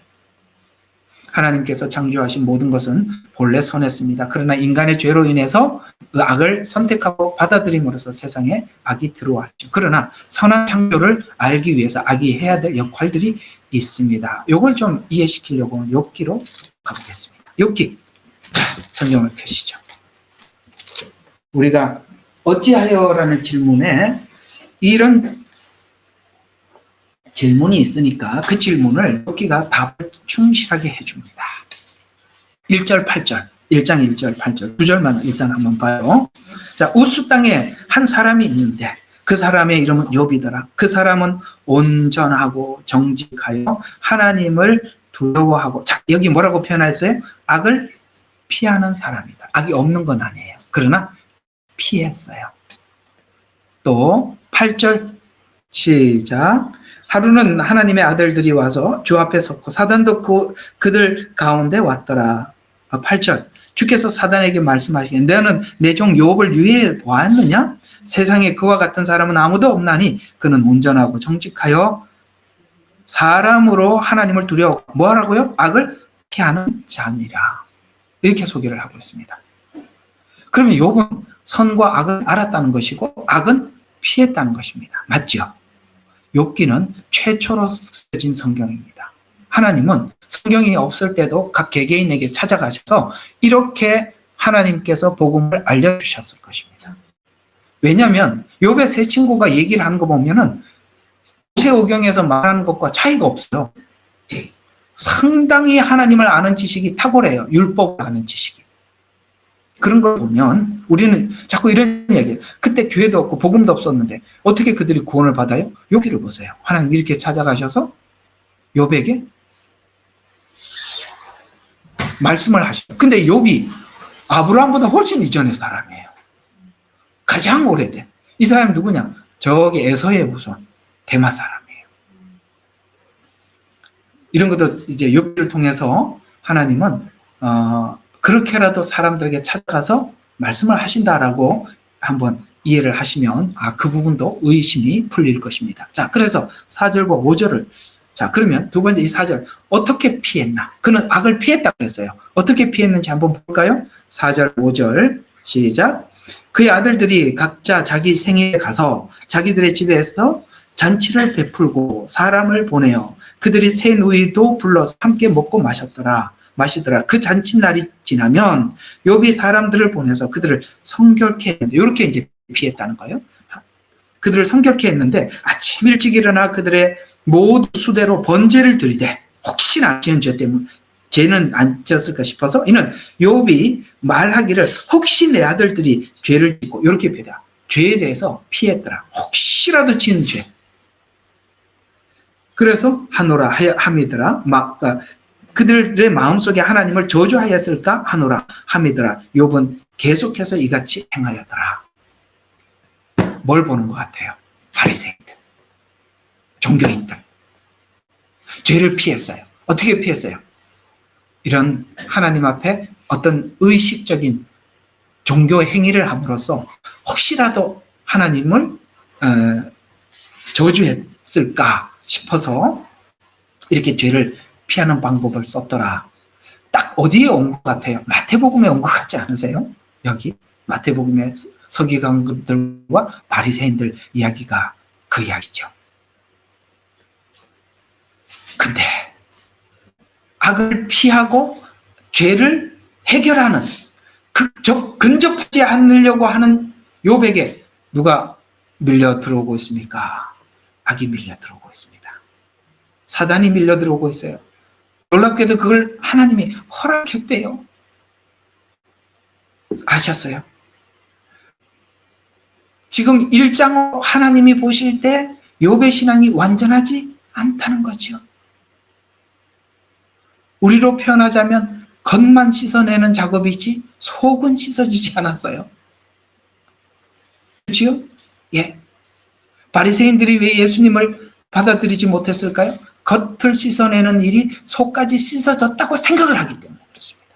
[SPEAKER 2] 하나님께서 창조하신 모든 것은 본래 선했습니다. 그러나 인간의 죄로 인해서 그 악을 선택하고 받아들임으로써 세상에 악이 들어왔죠. 그러나 선한 창조를 알기 위해서 악이 해야 될 역할들이 있습니다. 이걸 좀 이해시키려고 욥기로 가보겠습니다. 욥기 성경을 펴시죠. 우리가 어찌하여라는 질문에 이런 질문이 있으니까 그 질문을 욥기가 답을 충실하게 해줍니다. 1절 8절 1장 1절 8절 두 절만 일단 한번 봐요. 자, 우스 땅에 한 사람이 있는데 그 사람의 이름은 욥이더라. 그 사람은 온전하고 정직하여 하나님을 두려워하고, 자, 여기 뭐라고 표현했어요? 악을 피하는 사람이다. 악이 없는 건 아니에요. 그러나 피했어요. 또 8절 시작. 하루는 하나님의 아들들이 와서 주 앞에 섰고 사단도 그들 가운데 왔더라. 8절. 주께서 사단에게 말씀하시기를 너는 내 종 욥을 유의해 보았느냐? 세상에 그와 같은 사람은 아무도 없나니 그는 온전하고 정직하여 사람으로 하나님을 두려워 뭐하라고요? 악을 피하는 자니라. 이렇게 소개를 하고 있습니다. 그러면 욥은 선과 악을 알았다는 것이고 악은 피했다는 것입니다. 맞죠? 욥기는 최초로 쓰여진 성경입니다. 하나님은 성경이 없을 때도 각 개개인에게 찾아가셔서 이렇게 하나님께서 복음을 알려주셨을 것입니다. 왜냐하면 욥의 세 친구가 얘기를 하는 거 보면은 모세오경에서 말하는 것과 차이가 없어요. 상당히 하나님을 아는 지식이 탁월해요. 율법을 아는 지식이. 그런 걸 보면 우리는 자꾸 이런 얘기해요. 그때 교회도 없고 복음도 없었는데 어떻게 그들이 구원을 받아요? 욥기를 보세요. 하나님 이렇게 찾아가셔서 욥에게 말씀을 하셔요. 근데 욥이 아브라함보다 훨씬 이전의 사람이에요. 가장 오래된. 이 사람이 누구냐? 저기 에서의 후손 대마 사람이에요. 이런 것도 이제 욥기를 통해서 하나님은 그렇게라도 사람들에게 찾아가서 말씀을 하신다라고 한번 이해를 하시면 그 부분도 의심이 풀릴 것입니다. 자, 그래서 4절과 5절을 자, 그러면 두 번째 이 4절 어떻게 피했나? 그는 악을 피했다고 했어요. 어떻게 피했는지 한번 볼까요? 4절, 5절 시작. 그의 아들들이 각자 자기 생일에 가서 자기들의 집에서 잔치를 베풀고 사람을 보내어 그들이 새 누이도 불러서 함께 먹고 마시더라. 그 잔칫날이 지나면 욥이 사람들을 보내서 그들을 성결케 했는데 이렇게 이제 피했다는 거예요. 그들을 성결케 했는데 아침 일찍 일어나 그들의 모두 수대로 번제를 드리되 혹시나 지은 죄 때문에 죄는 안 지었을까 싶어서 이는 욥이 말하기를 혹시 내 아들들이 죄를 짓고 이렇게 표현해요. 죄에 대해서 피했더라. 혹시라도 지은 죄. 그래서 하노라 함이더라. 그들의 마음속에 하나님을 저주하였을까 하노라 함이더라. 욥은 계속해서 이같이 행하였더라. 뭘 보는 것 같아요? 바리새인들, 종교인들. 죄를 피했어요. 어떻게 피했어요? 이런 하나님 앞에 어떤 의식적인 종교 행위를 함으로써 혹시라도 하나님을 저주했을까 싶어서 이렇게 죄를 피하는 방법을 썼더라. 딱 어디에 온 것 같아요? 마태복음에 온 것 같지 않으세요? 여기 마태복음의 서기관들과 바리새인들 이야기가 그 이야기죠. 근데 악을 피하고 죄를 해결하는 근접하지 않으려고 하는 욥에게 누가 밀려 들어오고 있습니까? 악이 밀려 들어오고 있습니다. 사단이 밀려 들어오고 있어요. 놀랍게도 그걸 하나님이 허락했대요. 아셨어요? 지금 1장으로 하나님이 보실 때 욥의 신앙이 완전하지 않다는 거죠. 우리로 표현하자면 겉만 씻어내는 작업이지 속은 씻어지지 않았어요. 그렇지요? 예. 바리새인들이 왜 예수님을 받아들이지 못했을까요? 겉을 씻어내는 일이 속까지 씻어졌다고 생각을 하기 때문에 그렇습니다.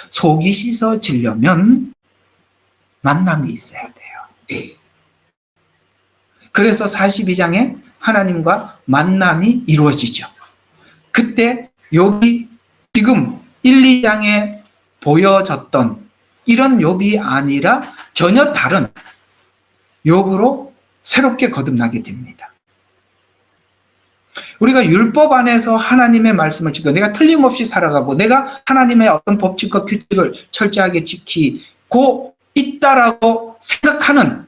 [SPEAKER 2] 속이 씻어지려면 만남이 있어야 돼요. 그래서 42장에 하나님과 만남이 이루어지죠. 그때 욥이 지금 1, 2장에 보여졌던 이런 욥이 아니라 전혀 다른 욥으로 새롭게 거듭나게 됩니다. 우리가 율법 안에서 하나님의 말씀을 지켜 내가 틀림없이 살아가고 내가 하나님의 어떤 법칙과 규칙을 철저하게 지키고 있다라고 생각하는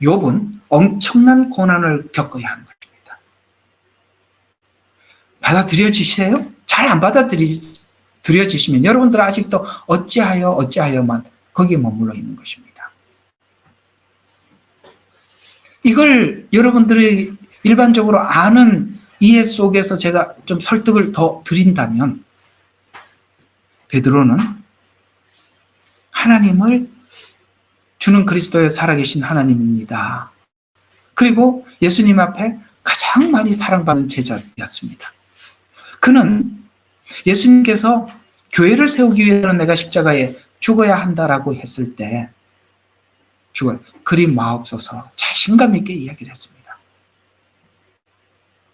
[SPEAKER 2] 욥은 엄청난 고난을 겪어야 하는 것입니다. 받아들여지세요? 잘 안 받아들여지시면 여러분들 아직도 어찌하여만 거기에 머물러 있는 것입니다. 이걸 여러분들이 일반적으로 아는 이해 속에서 제가 좀 설득을 더 드린다면 베드로는 하나님을 주는 그리스도의 살아계신 하나님입니다. 그리고 예수님 앞에 가장 많이 사랑받는 제자였습니다. 그는 예수님께서 교회를 세우기 위해서는 내가 십자가에 죽어야 한다라고 했을 때 그리 마옵소서 자신감 있게 이야기를 했습니다.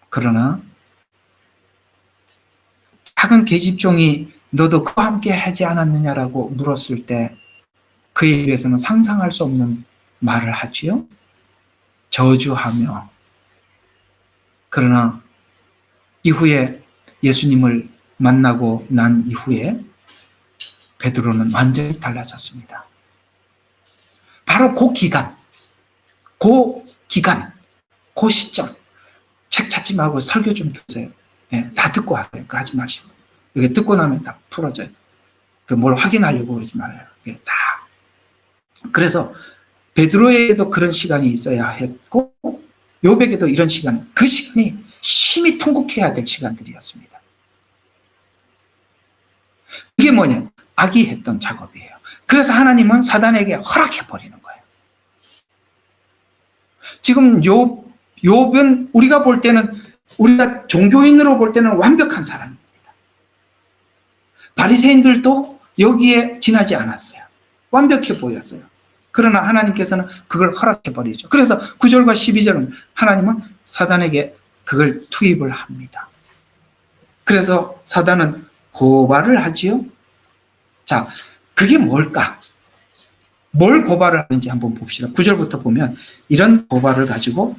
[SPEAKER 2] 그러나 작은 계집종이 너도 그와 함께 하지 않았느냐라고 물었을 때 그에 비해서는 상상할 수 없는 말을 하지요. 저주하며. 그러나 이후에 예수님을 만나고 난 이후에 베드로는 완전히 달라졌습니다. 바로 그 시점 책 찾지 말고 설교 좀 듣세요. 예, 다 듣고 와요. 그거 하지 마시고. 이게 듣고 나면 다 풀어져요. 뭘 확인하려고 그러지 말아요. 이게 다. 그래서 베드로에게도 그런 시간이 있어야 했고 욥에게도 이런 시간, 그 시간이 심히 통곡해야 될 시간들이었습니다. 이게 뭐냐? 악이 했던 작업이에요. 그래서 하나님은 사단에게 허락해버리는 거예요. 지금 욥은 우리가 볼 때는 우리가 종교인으로 볼 때는 완벽한 사람입니다. 바리새인들도 여기에 지나지 않았어요. 완벽해 보였어요. 그러나 하나님께서는 그걸 허락해버리죠. 그래서 9절과 12절은 하나님은 사단에게 그걸 투입을 합니다. 그래서 사단은 고발을 하지요. 자, 그게 뭘까? 뭘 고발을 하는지 한번 봅시다. 9절부터 보면 이런 고발을 가지고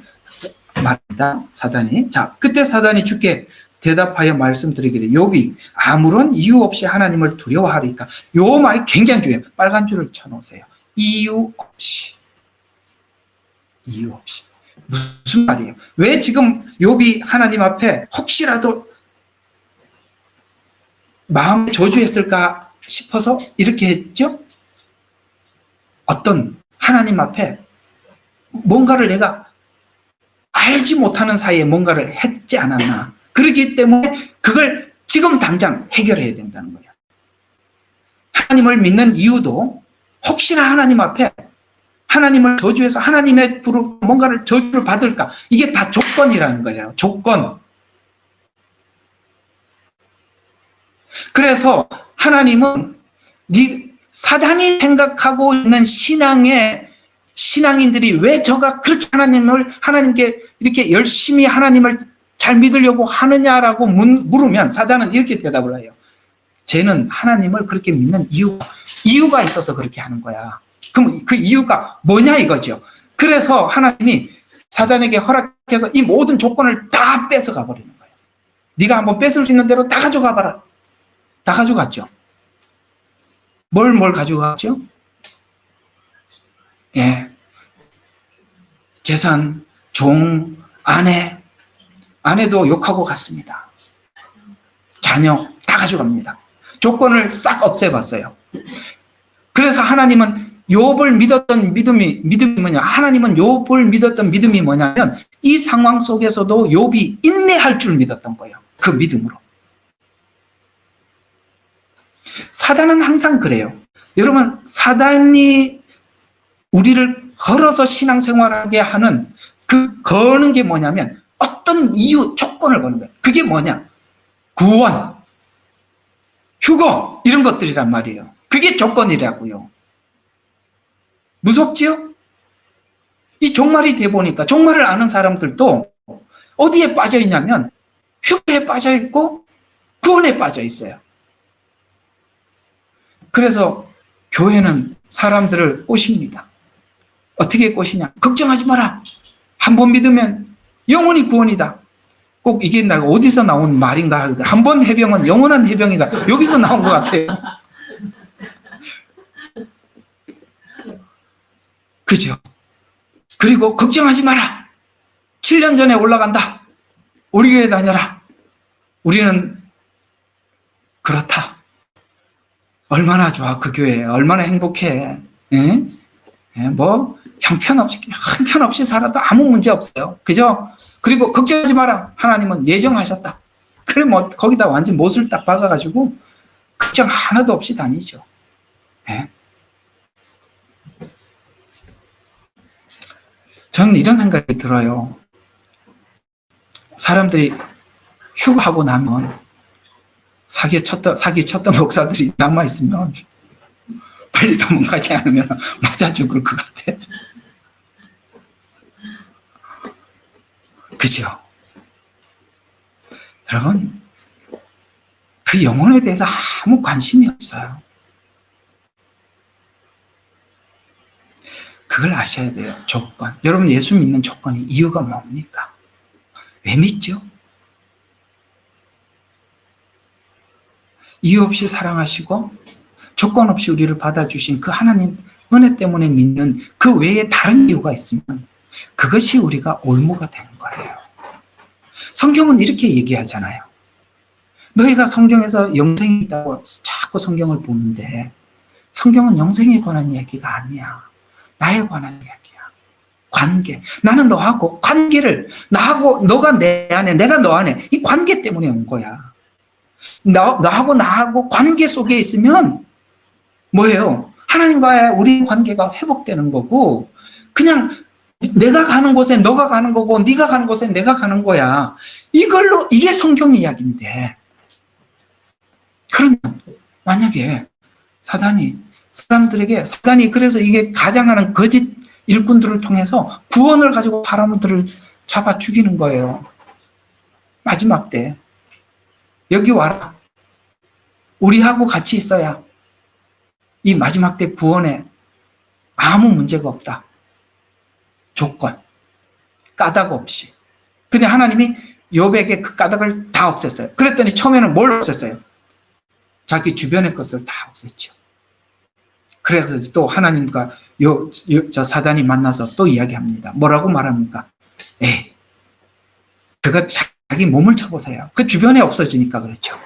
[SPEAKER 2] 말합니다. 사단이. 자, 그때 사단이 주께 대답하여 말씀드리기를 욥이 아무런 이유 없이 하나님을 두려워하리까. 요 말이 굉장히 중요해요. 빨간 줄을 쳐놓으세요. 이유 없이. 이유 없이. 무슨 말이에요? 왜 지금 욥이 하나님 앞에 혹시라도 마음에 저주했을까 싶어서 이렇게 했죠? 어떤 하나님 앞에 뭔가를 내가 알지 못하는 사이에 뭔가를 했지 않았나. 그렇기 때문에 그걸 지금 당장 해결해야 된다는 거예요. 하나님을 믿는 이유도 혹시나 하나님 앞에 하나님을 저주해서 하나님의 부로 뭔가를 저주를 받을까. 이게 다 조건이라는 거예요. 조건. 그래서 하나님은 사단이 생각하고 있는 신앙인들이 왜 저가 그렇게 하나님께 이렇게 열심히 하나님을 잘 믿으려고 하느냐라고 물으면 사단은 이렇게 대답을 해요. 쟤는 하나님을 그렇게 믿는 이유가 있어서 그렇게 하는 거야. 그럼 그 이유가 뭐냐 이거죠. 그래서 하나님이 사단에게 허락해서 이 모든 조건을 다 뺏어가 버리는 거예요. 네가 한번 뺏을 수 있는 대로 다 가져가 봐라. 다 가져갔죠. 뭘 가져갔죠? 예. 재산, 종, 아내도 욕하고 갔습니다. 자녀 다 가져갑니다. 조건을 싹 없애봤어요. 그래서 하나님은 욥을 믿었던 믿음이 뭐냐? 하나님은 욥을 믿었던 믿음이 뭐냐면 이 상황 속에서도 욥이 인내할 줄 믿었던 거예요. 그 믿음으로. 사단은 항상 그래요. 여러분, 사단이 우리를 걸어서 신앙생활하게 하는 그 거는 게 뭐냐면 어떤 이유, 조건을 거는 거예요. 그게 뭐냐? 구원, 휴거 이런 것들이란 말이에요. 그게 조건이라고요. 무섭지요? 이 종말이 돼 보니까 종말을 아는 사람들도 어디에 빠져 있냐면 휴거에 빠져 있고 구원에 빠져 있어요. 그래서 교회는 사람들을 꼬십니다. 어떻게 꼬시냐? 걱정하지 마라. 한 번 믿으면 영원히 구원이다. 꼭 이게 내가 어디서 나온 말인가? 한 번 해병은 영원한 해병이다. 여기서 나온 것 같아요. 그죠? 그리고 걱정하지 마라. 7년 전에 올라간다. 우리 교회 다녀라. 우리는 그렇다. 얼마나 좋아, 그 교회. 얼마나 행복해. 예? 예, 뭐 형편없이 살아도 아무 문제 없어요. 그죠? 그리고 걱정하지 마라. 하나님은 예정하셨다. 그래 뭐 거기다 완전 못을 딱 박아가지고 걱정 하나도 없이 다니죠. 예? 저는 이런 생각이 들어요. 사람들이 휴가하고 나면 사기 쳤던 목사들이 남아있으면 빨리 도망가지 않으면 맞아 죽을 것 같아. 그죠? 여러분, 그 영혼에 대해서 아무 관심이 없어요. 그걸 아셔야 돼요. 조건. 여러분 예수 믿는 조건이 이유가 뭡니까? 왜 믿죠? 이유 없이 사랑하시고 조건 없이 우리를 받아주신 그 하나님 은혜 때문에 믿는 그 외에 다른 이유가 있으면 그것이 우리가 올무가 되는 거예요. 성경은 이렇게 얘기하잖아요. 너희가 성경에서 영생이 있다고 자꾸 성경을 보는데 성경은 영생에 관한 이야기가 아니야. 나에 관한 이야기야. 관계. 나는 너하고 관계를 나하고 너가 내 안에 내가 너 안에 이 관계 때문에 온 거야. 너하고 나하고 관계 속에 있으면 뭐예요? 하나님과의 우리 관계가 회복되는 거고 그냥 내가 가는 곳에 너가 가는 거고 네가 가는 곳에 내가 가는 거야. 이게 성경 이야기인데 그러면 만약에 사단이 그래서 이게 가장하는 거짓 일꾼들을 통해서 구원을 가지고 사람들을 잡아 죽이는 거예요. 마지막 때 여기 와라. 우리하고 같이 있어야 이 마지막 때 구원에 아무 문제가 없다. 조건, 까닭 없이. 근데 하나님이 욥에게 그 까닭을 다 없앴어요. 그랬더니 처음에는 뭘 없앴어요? 자기 주변의 것을 다 없앴죠. 그래서 또 하나님과 저 사단이 만나서 또 이야기합니다. 뭐라고 말합니까? 에이, 그거 자기 몸을 쳐보세요. 그 주변에 없어지니까 그렇죠.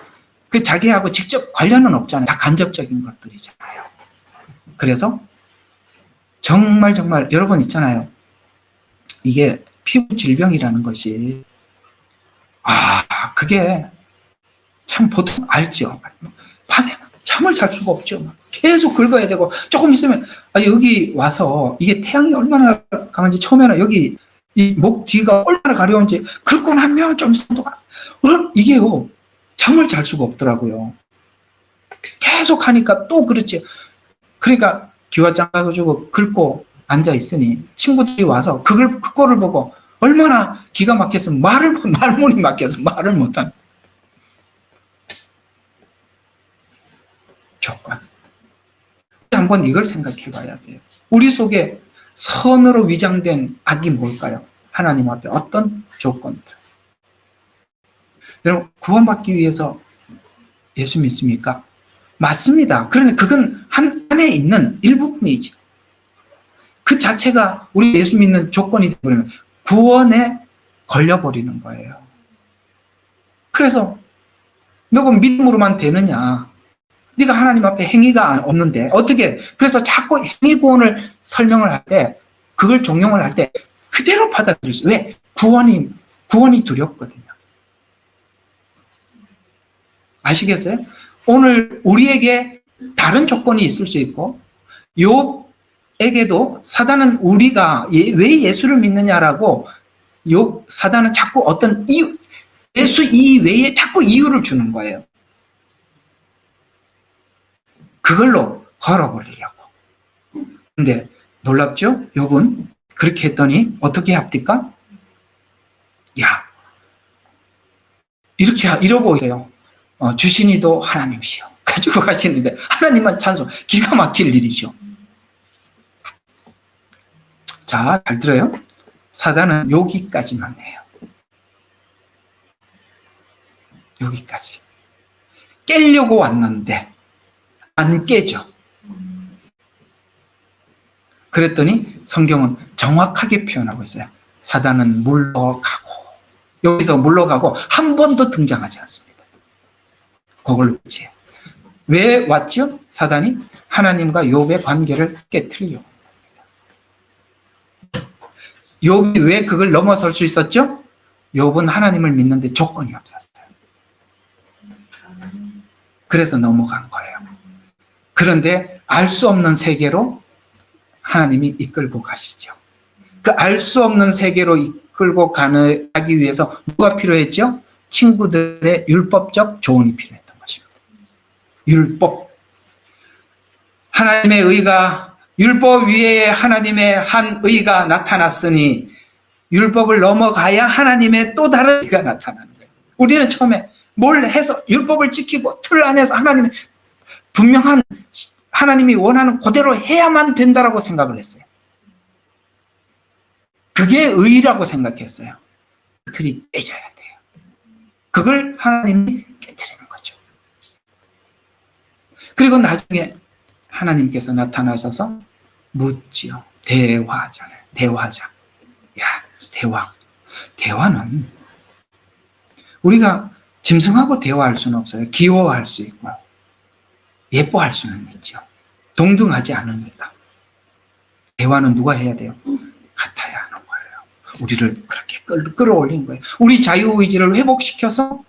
[SPEAKER 2] 그 자기하고 직접 관련은 없잖아요. 다 간접적인 것들이잖아요. 그래서 정말 여러분 있잖아요. 이게 피부 질병이라는 것이 그게 참 보통 알죠. 밤에 잠을 잘 수가 없죠. 계속 긁어야 되고 조금 있으면 여기 와서 이게 태양이 얼마나 강한지 처음에는 여기 이 목 뒤가 얼마나 가려운지 긁고 나면 좀 있어도 이게요 잠을 잘 수가 없더라고요. 계속 하니까 또 그렇지. 그러니까 기와장 가지고 긁고 앉아 있으니 친구들이 와서 그거를 보고 얼마나 기가 막혀서 말문이 막혀서 말을 못한 조건. 한번 이걸 생각해 봐야 돼요. 우리 속에 선으로 위장된 악이 뭘까요? 하나님 앞에 어떤 조건들? 여러분 구원받기 위해서 예수 믿습니까? 맞습니다. 그러나 그건 한 안에 있는 일부분이죠. 그 자체가 우리 예수 믿는 조건이 되버리면 구원에 걸려버리는 거예요. 그래서 너가 믿음으로만 되느냐? 네가 하나님 앞에 행위가 없는데 어떻게? 그래서 자꾸 행위 구원을 설명을 할 때 그걸 종용을 할 때 그대로 받아들일 수. 왜? 구원이 두렵거든요. 아시겠어요? 오늘 우리에게 다른 조건이 있을 수 있고 욥에게도 사단은 우리가 왜 예수를 믿느냐라고 사단은 자꾸 어떤 이유, 예수 이외에 자꾸 이유를 주는 거예요. 그걸로 걸어버리려고. 근데 놀랍죠? 욥은 그렇게 했더니 어떻게 합니까? 이러고 있어요. 주신이도 하나님이시여. 가지고 가시는데 하나님만 찬송. 기가 막힐 일이죠. 자, 잘 들어요. 사단은 여기까지만 해요. 여기까지. 깨려고 왔는데 안 깨져. 그랬더니 성경은 정확하게 표현하고 있어요. 사단은 물러가고, 여기서 물러가고 한 번도 등장하지 않습니다. 그걸 보지. 왜 왔죠? 사단이 하나님과 욥의 관계를 깨트리려고. 욥이 왜 그걸 넘어설 수 있었죠? 욥은 하나님을 믿는데 조건이 없었어요. 그래서 넘어간 거예요. 그런데 알 수 없는 세계로 하나님이 이끌고 가시죠. 그 알 수 없는 세계로 이끌고 가기 위해서 누가 필요했죠? 친구들의 율법적 조언이 필요했던 것입니다. 율법. 하나님의 의가, 율법 위에 하나님의 한 의가 나타났으니 율법을 넘어가야 하나님의 또 다른 의가 나타나는 거예요. 우리는 처음에 뭘 해서 율법을 지키고 틀 안에서 하나님의 분명한 하나님이 원하는 그대로 해야만 된다라고 생각을 했어요. 그게 의라고 생각했어요. 그 틀이 깨져야 돼요. 그걸 하나님이 깨트리는 거죠. 그리고 나중에 하나님께서 나타나셔서 묻지요. 대화잖아요. 대화자. 야, 대화. 대화는 우리가 짐승하고 대화할 수는 없어요. 귀여워할 수 있고 예뻐할 수는 있죠. 동등하지 않으니까. 대화는 누가 해야 돼요? 같아야 하는 거예요. 우리를 그렇게 끌어올린 거예요. 우리 자유의지를 회복시켜서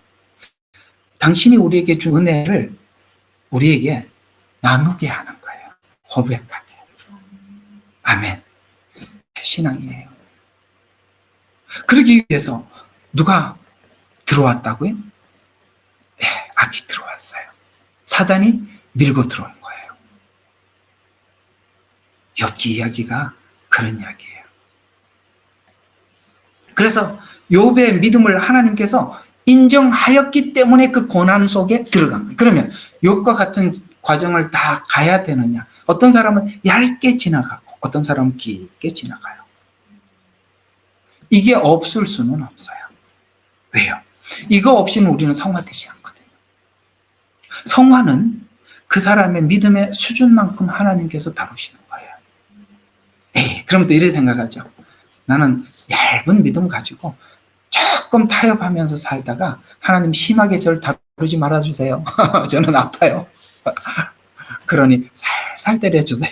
[SPEAKER 2] 당신이 우리에게 준 은혜를 우리에게 나누게 하는 거예요. 고백하게. 아멘. 신앙이에요. 그러기 위해서 누가 들어왔다고요? 예, 악이 들어왔어요. 사단이 밀고 들어온 거예요. 욥기 이야기가 그런 이야기예요. 그래서 욥의 믿음을 하나님께서 인정하였기 때문에 그 고난 속에 들어간 거예요. 그러면 욥과 같은 과정을 다 가야 되느냐? 어떤 사람은 얇게 지나가고 어떤 사람은 길게 지나가요. 이게 없을 수는 없어요. 왜요? 이거 없이는 우리는 성화되지 않거든요. 성화는 그 사람의 믿음의 수준만큼 하나님께서 다루시는 거예요. 에이, 그럼 또 이렇게 생각하죠. 나는 얇은 믿음 가지고 조금 타협하면서 살다가 하나님 심하게 저를 다루지 말아주세요. 저는 아파요. 그러니 살살 때려주세요.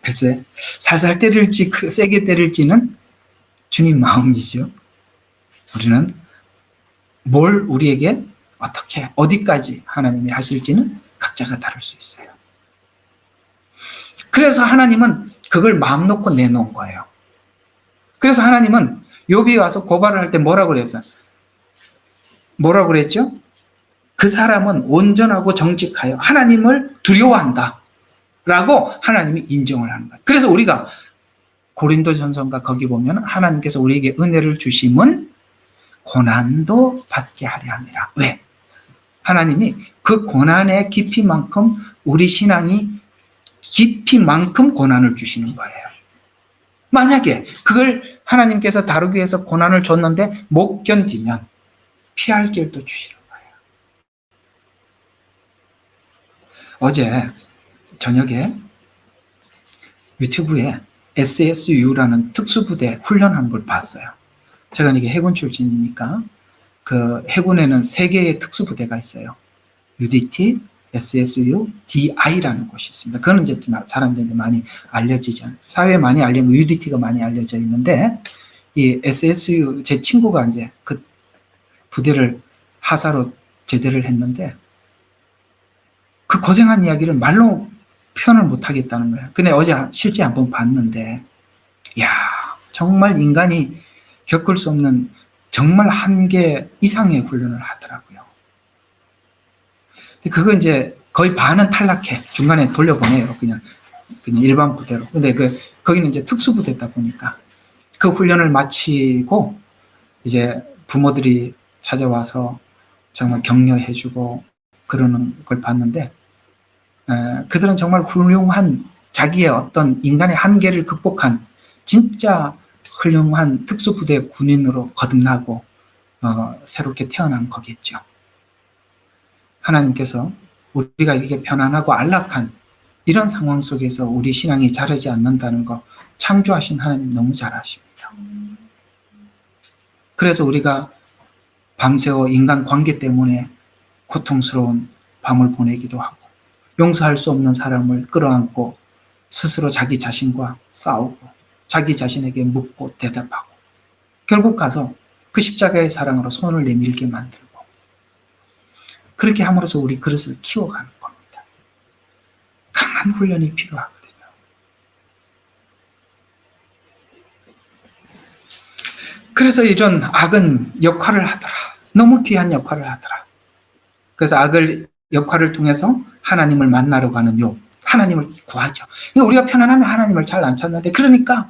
[SPEAKER 2] 글쎄, 살살 때릴지 세게 때릴지는 주님 마음이죠. 우리는 뭘 우리에게 어떻게 어디까지 하나님이 하실지는 각자가 다를 수 있어요. 그래서 하나님은 그걸 마음 놓고 내놓은 거예요. 그래서 하나님은 욥이 와서 고발을 할 때 뭐라고 그랬어요? 뭐라고 그랬죠? 그 사람은 온전하고 정직하여 하나님을 두려워한다 라고 하나님이 인정을 하는 거예요. 그래서 우리가 고린도전서인가 거기 보면 하나님께서 우리에게 은혜를 주심은 고난도 받게 하려 함이라. 왜? 하나님이 그 고난의 깊이만큼 우리 신앙이 깊이만큼 고난을 주시는 거예요. 만약에 그걸 하나님께서 다루기 위해서 고난을 줬는데 못 견디면 피할 길도 주시는 거예요. 어제 저녁에 유튜브에 SSU라는 특수부대 훈련하는 걸 봤어요. 제가 이게 해군 출신이니까 그 해군에는 3개의 특수부대가 있어요. UDT, SSU, DI라는 곳이 있습니다. 그거는 이제 사람들한테 많이 알려지지 않아요. 사회에 많이 알려진 UDT가 많이 알려져 있는데 이 SSU 제 친구가 이제 그 부대를 하사로 제대를 했는데 그 고생한 이야기를 말로 표현을 못 하겠다는 거예요. 근데 어제 실제 한번 봤는데 야, 정말 인간이 겪을 수 없는 정말 한계 이상의 훈련을 하더라고요. 그거 이제 거의 반은 탈락해. 중간에 돌려보내요. 그냥 일반 부대로. 근데 거기는 이제 특수부대다 보니까 그 훈련을 마치고 이제 부모들이 찾아와서 정말 격려해주고 그러는 걸 봤는데 그들은 정말 훌륭한 자기의 어떤 인간의 한계를 극복한 진짜 훌륭한 특수부대 군인으로 거듭나고 새롭게 태어난 거겠죠. 하나님께서 우리가 이게 편안하고 안락한 이런 상황 속에서 우리 신앙이 자라지 않는다는 거 창조하신 하나님 너무 잘 아십니다. 그래서 우리가 밤새워 인간 관계 때문에 고통스러운 밤을 보내기도 하고 용서할 수 없는 사람을 끌어안고 스스로 자기 자신과 싸우고 자기 자신에게 묻고 대답하고 결국 가서 그 십자가의 사랑으로 손을 내밀게 만들고 그렇게 함으로써 우리 그릇을 키워가는 겁니다. 강한 훈련이 필요하거든요. 그래서 이런 악은 역할을 하더라. 너무 귀한 역할을 하더라. 그래서 악을 역할을 통해서 하나님을 만나러 가는 욥, 하나님을 구하죠. 그러니까 우리가 편안하면 하나님을 잘 안 찾는데 그러니까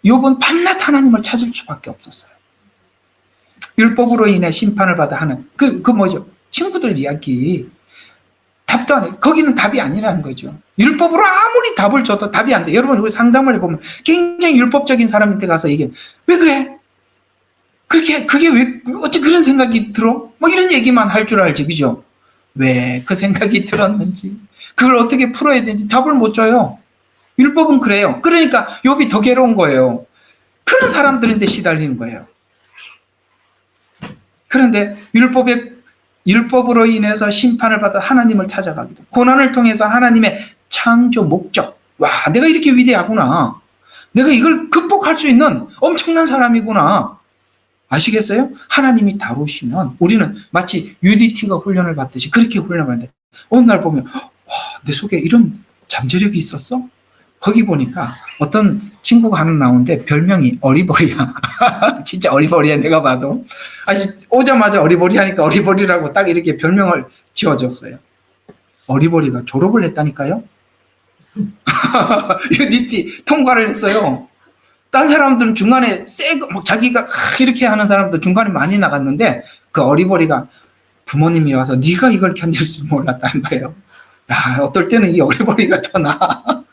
[SPEAKER 2] 욥은 밤낮 하나님을 찾을 수밖에 없었어요. 율법으로 인해 심판을 받아 하는 그 뭐죠? 친구들 이야기 답도 안 해. 거기는 답이 아니라는 거죠. 율법으로 아무리 답을 줘도 답이 안 돼. 여러분 우리 상담을 해보면 굉장히 율법적인 사람한테 가서 얘기해. 왜 그래? 그게 왜 어째 그런 생각이 들어? 뭐 이런 얘기만 할 줄 알지, 그죠? 왜 그 생각이 들었는지 그걸 어떻게 풀어야 되는지 답을 못 줘요. 율법은 그래요. 그러니까 욥이 더 괴로운 거예요. 그런 사람들인데 시달리는 거예요. 그런데 율법으로 인해서 심판을 받아 하나님을 찾아가기도 고난을 통해서 하나님의 창조 목적, 와 내가 이렇게 위대하구나, 내가 이걸 극복할 수 있는 엄청난 사람이구나, 아시겠어요? 하나님이 다루시면 우리는 마치 UDT가 훈련을 받듯이 그렇게 훈련을 받는데 어느 날 보면 와, 내 속에 이런 잠재력이 있었어? 거기 보니까 어떤 친구가 하나 나오는데 별명이 어리버리야. 진짜 어리버리야. 내가 봐도 아직 오자마자 어리버리하니까 어리버리라고 딱 이렇게 별명을 지어줬어요. 어리버리가 졸업을 했다니까요. UDT 통과를 했어요. 딴 사람들은 중간에 막 자기가 이렇게 하는 사람들 중간에 많이 나갔는데 그 어리버리가 부모님이 와서 네가 이걸 견딜 줄 몰랐다는 거예요. 야, 어떨 때는 이 어리버리가 더 나아.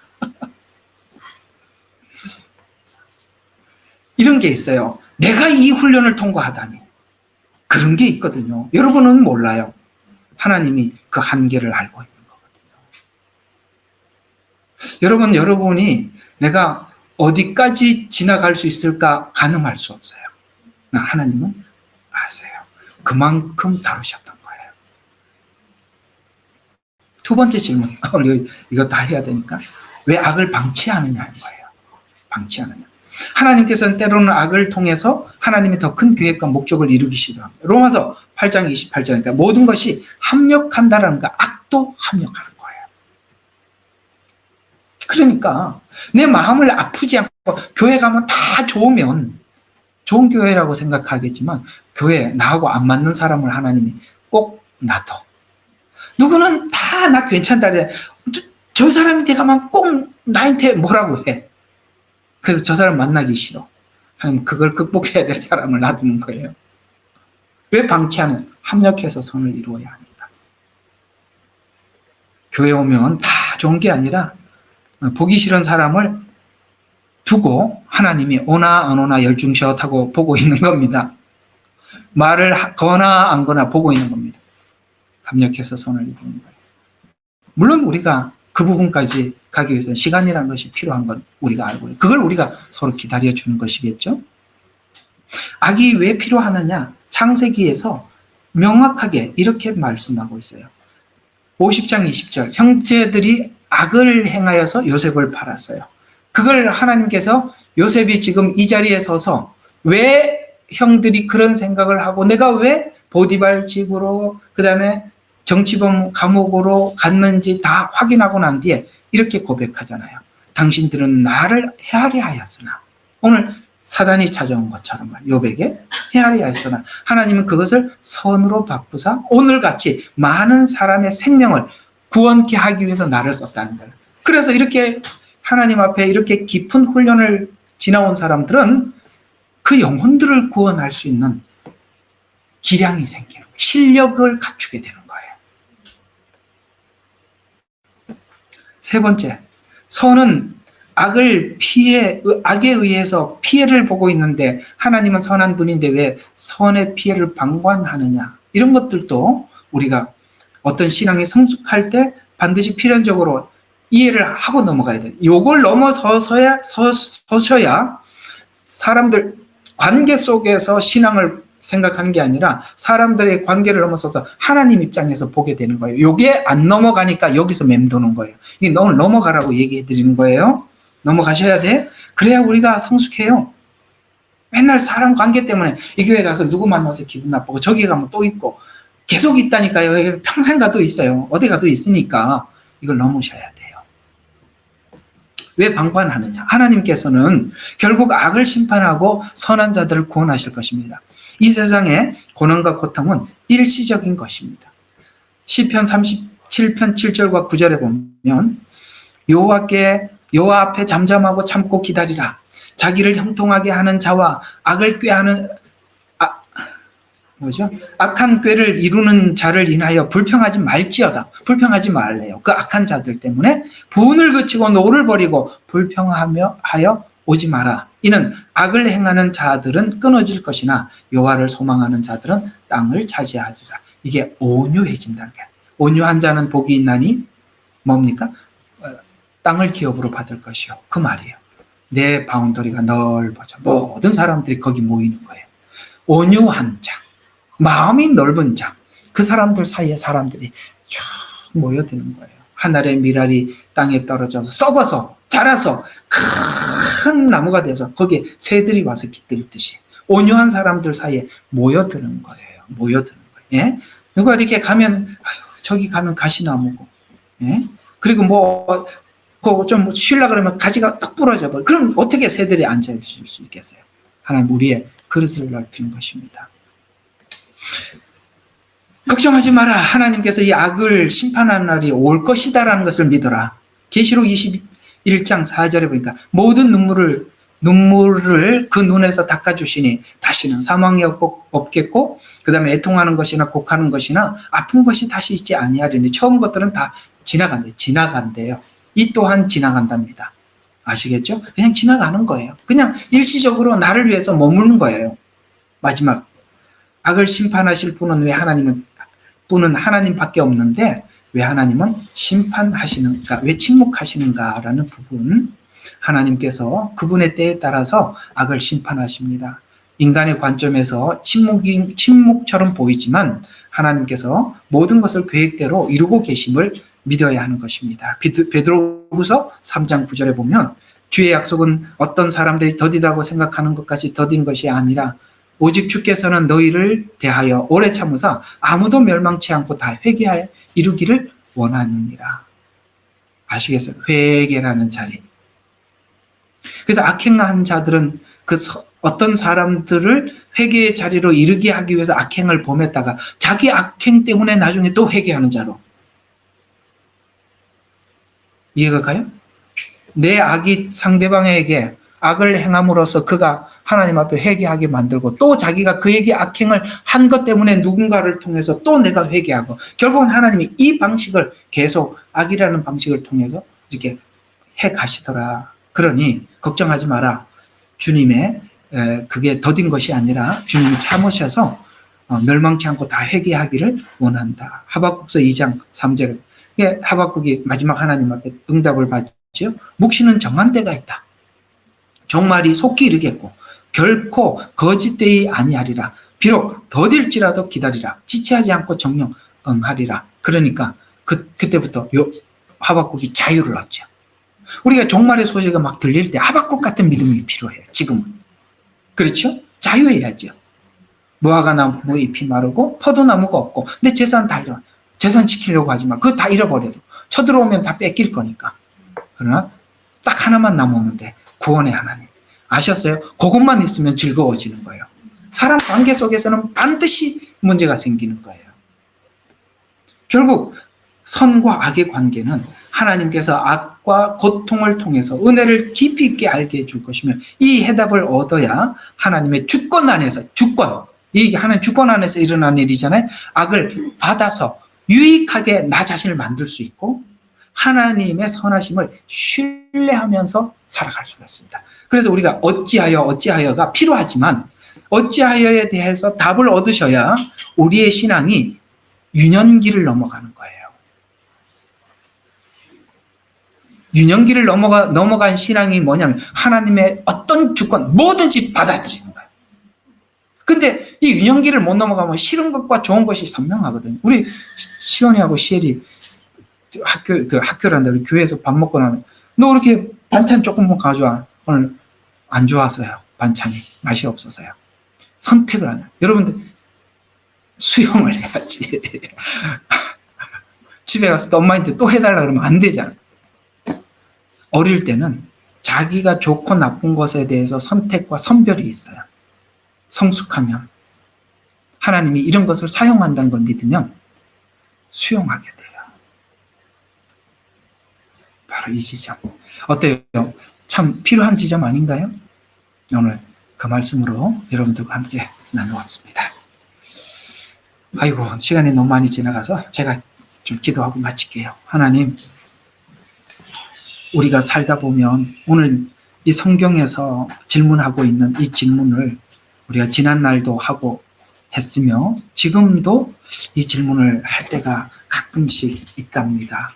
[SPEAKER 2] 이런 게 있어요. 내가 이 훈련을 통과하다니. 그런 게 있거든요. 여러분은 몰라요. 하나님이 그 한계를 알고 있는 거거든요. 여러분이 내가 어디까지 지나갈 수 있을까 가늠할 수 없어요. 하나님은 아세요. 그만큼 다루셨던 거예요. 두 번째 질문. 이거 다 해야 되니까. 왜 악을 방치하느냐는 거예요. 방치하느냐. 하나님께서는 때로는 악을 통해서 하나님의 더 큰 계획과 목적을 이루기시도 합니다. 로마서 8장 28절이니까 모든 것이 합력한다라는 거, 악도 합력하는 거예요. 그러니까 내 마음을 아프지 않고 교회 가면 다 좋으면 좋은 교회라고 생각하겠지만 교회에 나하고 안 맞는 사람을 하나님이 꼭 놔둬. 누구는 다 나 괜찮다 그래. 저 사람한테 가면 꼭 나한테 뭐라고 해. 그래서 저 사람 만나기 싫어. 하나님 그걸 극복해야 될 사람을 놔두는 거예요. 왜 방치하는? 합력해서 선을 이루어야 하니까. 교회 오면 다 좋은 게 아니라 보기 싫은 사람을 두고 하나님이 오나 안 오나 열중샷 하고 보고 있는 겁니다. 말을 거나 안 거나 보고 있는 겁니다. 합력해서 선을 이루는 거예요. 물론 우리가 그 부분까지 가기 위해서는 시간이라는 것이 필요한 건 우리가 알고 있어요. 그걸 우리가 서로 기다려주는 것이겠죠. 악이 왜 필요하느냐? 창세기에서 명확하게 이렇게 말씀하고 있어요. 50장 20절 형제들이 악을 행하여서 요셉을 팔았어요. 그걸 하나님께서 요셉이 지금 이 자리에 서서 왜 형들이 그런 생각을 하고 내가 왜 보디발 집으로 그 다음에 정치범 감옥으로 갔는지 다 확인하고 난 뒤에 이렇게 고백하잖아요. 당신들은 나를 헤아려 하였으나 오늘 사단이 찾아온 것처럼 욥에게 헤아려 하였으나 하나님은 그것을 선으로 바꾸사 오늘같이 많은 사람의 생명을 구원케 하기 위해서 나를 썼다는 거예요. 그래서 이렇게 하나님 앞에 이렇게 깊은 훈련을 지나온 사람들은 그 영혼들을 구원할 수 있는 기량이 생기는 거예요. 실력을 갖추게 되는 거예요. 세 번째, 선은 악에 의해서 피해를 보고 있는데 하나님은 선한 분인데 왜 선의 피해를 방관하느냐. 이런 것들도 우리가 어떤 신앙이 성숙할 때 반드시 필연적으로 이해를 하고 넘어가야 돼요. 요걸 넘어서서야 사람들 관계 속에서 신앙을 생각하는 게 아니라 사람들의 관계를 넘어서서 하나님 입장에서 보게 되는 거예요. 요게 안 넘어가니까 여기서 맴도는 거예요. 이게 오늘 넘어가라고 얘기해 드리는 거예요. 넘어가셔야 돼. 그래야 우리가 성숙해요. 맨날 사람 관계 때문에 이 교회 가서 누구 만나서 기분 나쁘고 저기 가면 또 있고 계속 있다니까요. 평생 가도 있어요. 어디 가도 있으니까 이걸 넘으셔야 돼요. 왜 방관하느냐? 하나님께서는 결국 악을 심판하고 선한 자들을 구원하실 것입니다. 이 세상의 고난과 고통은 일시적인 것입니다. 시편 37편 7절과 9절에 보면 여호와 앞에 잠잠하고 참고 기다리라. 자기를 형통하게 하는 자와 악을 꾀하는 악한 꾀를 이루는 자를 인하여 불평하지 말지어다. 불평하지 말래요. 그 악한 자들 때문에 분을 그치고 노를 버리고 불평하여 오지 마라. 이는 악을 행하는 자들은 끊어질 것이나 여호와를 소망하는 자들은 땅을 차지하리라. 이게 온유해진다는 거예요. 온유한 자는 복이 있나니 뭡니까? 땅을 기업으로 받을 것이요. 그 말이에요. 내 바운더리가 넓어져. 모든 사람들이 거기 모이는 거예요. 온유한 자, 마음이 넓은 자, 그 사람들 사이에 사람들이 쭉 모여드는 거예요. 하늘의 밀알이 땅에 떨어져서 썩어서 자라서 큰 나무가 돼서 거기에 새들이 와서 깃들듯이 온유한 사람들 사이에 모여드는 거예요. 모여드는 거예요. 예? 누가 이렇게 가면 저기 가면 가시나무고, 예? 그리고 좀 쉬려고 그러면 가지가 딱 부러져 버려. 그럼 어떻게 새들이 앉아 있을 수 있겠어요? 하나님 우리의 그릇을 넓히는 것입니다. 걱정하지 마라. 하나님께서 이 악을 심판하는 날이 올 것이다라는 것을 믿어라. 계시록 21장 4절에 보니까 모든 눈물을 그 눈에서 닦아주시니 다시는 사망이 없겠고 그 다음에 애통하는 것이나 곡하는 것이나 아픈 것이 다시 있지 아니하리니 처음 것들은 다 지나간대요. 이 또한 지나간답니다. 아시겠죠? 그냥 지나가는 거예요. 그냥 일시적으로 나를 위해서 머무는 거예요. 마지막 악을 심판하실 분은 분은 하나님밖에 없는데 왜 하나님은 심판하시는가, 왜 침묵하시는가라는 부분, 하나님께서 그분의 때에 따라서 악을 심판하십니다. 인간의 관점에서 침묵처럼 보이지만 하나님께서 모든 것을 계획대로 이루고 계심을 믿어야 하는 것입니다. 베드로후서 3장 9절에 보면 주의 약속은 어떤 사람들이 더디다고 생각하는 것까지 더딘 것이 아니라 오직 주께서는 너희를 대하여 오래 참으사 아무도 멸망치 않고 다 회개하여 이루기를 원하느니라. 아시겠어요? 회개라는 자리. 그래서 악행한 자들은 어떤 사람들을 회개의 자리로 이르게 하기 위해서 악행을 범했다가 자기 악행 때문에 나중에 또 회개하는 자로. 이해가 가요? 내 악이 상대방에게 악을 행함으로써 그가 하나님 앞에 회개하게 만들고 또 자기가 그에게 악행을 한 것 때문에 누군가를 통해서 또 내가 회개하고 결국은 하나님이 이 방식을 계속 악이라는 방식을 통해서 이렇게 해 가시더라. 그러니 걱정하지 마라. 주님의 그게 더딘 것이 아니라 주님이 참으셔서 멸망치 않고 다 회개하기를 원한다. 하박국서 2장 3절. 하박국이 마지막 하나님 앞에 응답을 받죠. 묵시는 정한 때가 있다. 종말이 속히 이르겠고 결코 거짓되이 아니하리라. 비록 더딜지라도 기다리라. 지체하지 않고 정령 응하리라. 그러니까 그때부터 하박국이 자유를 얻죠. 우리가 종말의 소식가 막 들릴 때 하박국 같은 믿음이 필요해요. 지금은. 그렇죠? 자유해야죠. 무화과 나무 잎이 마르고 포도나무가 없고 내 재산 다 잃어. 재산 지키려고 하지 마. 그거 다 잃어버려도 쳐들어오면 다 뺏길 거니까. 그러나 딱 하나만 남았는데 구원의 하나님. 아셨어요? 그것만 있으면 즐거워지는 거예요. 사람 관계 속에서는 반드시 문제가 생기는 거예요. 결국 선과 악의 관계는 하나님께서 악과 고통을 통해서 은혜를 깊이 있게 알게 해줄 것이며 이 해답을 얻어야 하나님의 주권 안에서 이게 하나님 주권 안에서 일어나는 일이잖아요. 악을 받아서 유익하게 나 자신을 만들 수 있고 하나님의 선하심을 신뢰하면서 살아갈 수가 있습니다. 그래서 우리가 어찌하여가 필요하지만 어찌하여에 대해서 답을 얻으셔야 우리의 신앙이 유년기를 넘어가는 거예요. 유년기를 넘어간 신앙이 뭐냐면 하나님의 어떤 주권 뭐든지 받아들이는 거예요. 근데 이 유년기를 못 넘어가면 싫은 것과 좋은 것이 선명하거든요. 우리 시온이하고 시엘이 학교란다. 우리 교회에서 밥 먹고 나면 너 이렇게 반찬 조금만 가져와. 오늘 안 좋아서요. 반찬이 맛이 없어서요. 선택을 안 해요. 여러분들 수용을 해야지. 집에 가서 또 엄마한테 또 해달라 그러면 안 되잖아요. 어릴 때는 자기가 좋고 나쁜 것에 대해서 선택과 선별이 있어요. 성숙하면 하나님이 이런 것을 사용한다는 걸 믿으면 수용하게 돼요. 바로 이 지점. 어때요? 참 필요한 지점 아닌가요? 오늘 그 말씀으로 여러분들과 함께 나누었습니다. 아이고, 시간이 너무 많이 지나가서 제가 좀 기도하고 마칠게요. 하나님, 우리가 살다 보면 오늘 이 성경에서 질문하고 있는 이 질문을 우리가 지난날도 하고 했으며 지금도 이 질문을 할 때가 가끔씩 있답니다.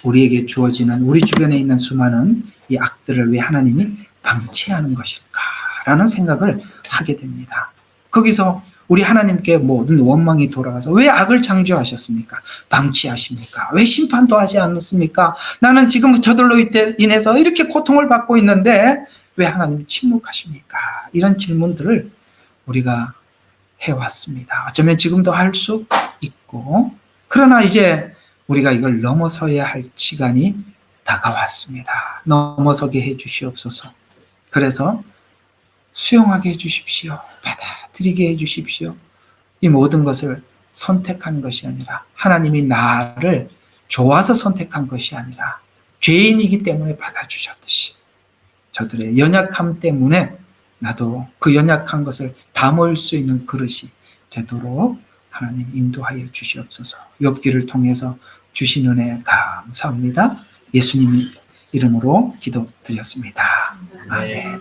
[SPEAKER 2] 우리에게 주어지는 우리 주변에 있는 수많은 이 악들을 왜 하나님이 방치하는 것일까? 라는 생각을 하게 됩니다. 거기서 우리 하나님께 모든 원망이 돌아가서 왜 악을 창조하셨습니까? 방치하십니까? 왜 심판도 하지 않습니까? 나는 지금 저들로 인해서 이렇게 고통을 받고 있는데 왜 하나님이 침묵하십니까? 이런 질문들을 우리가 해왔습니다. 어쩌면 지금도 할 수 있고, 그러나 이제 우리가 이걸 넘어서야 할 시간이 다가왔습니다. 넘어서게 해 주시옵소서. 그래서 수용하게 해 주십시오. 받아들이게 해 주십시오. 이 모든 것을 선택한 것이 아니라 하나님이 나를 좋아서 선택한 것이 아니라 죄인이기 때문에 받아주셨듯이 저들의 연약함 때문에 나도 그 연약한 것을 담을 수 있는 그릇이 되도록 하나님 인도하여 주시옵소서. 욥기를 통해서 주신 은혜 감사합니다. 예수님 이름으로 기도드렸습니다. 아멘.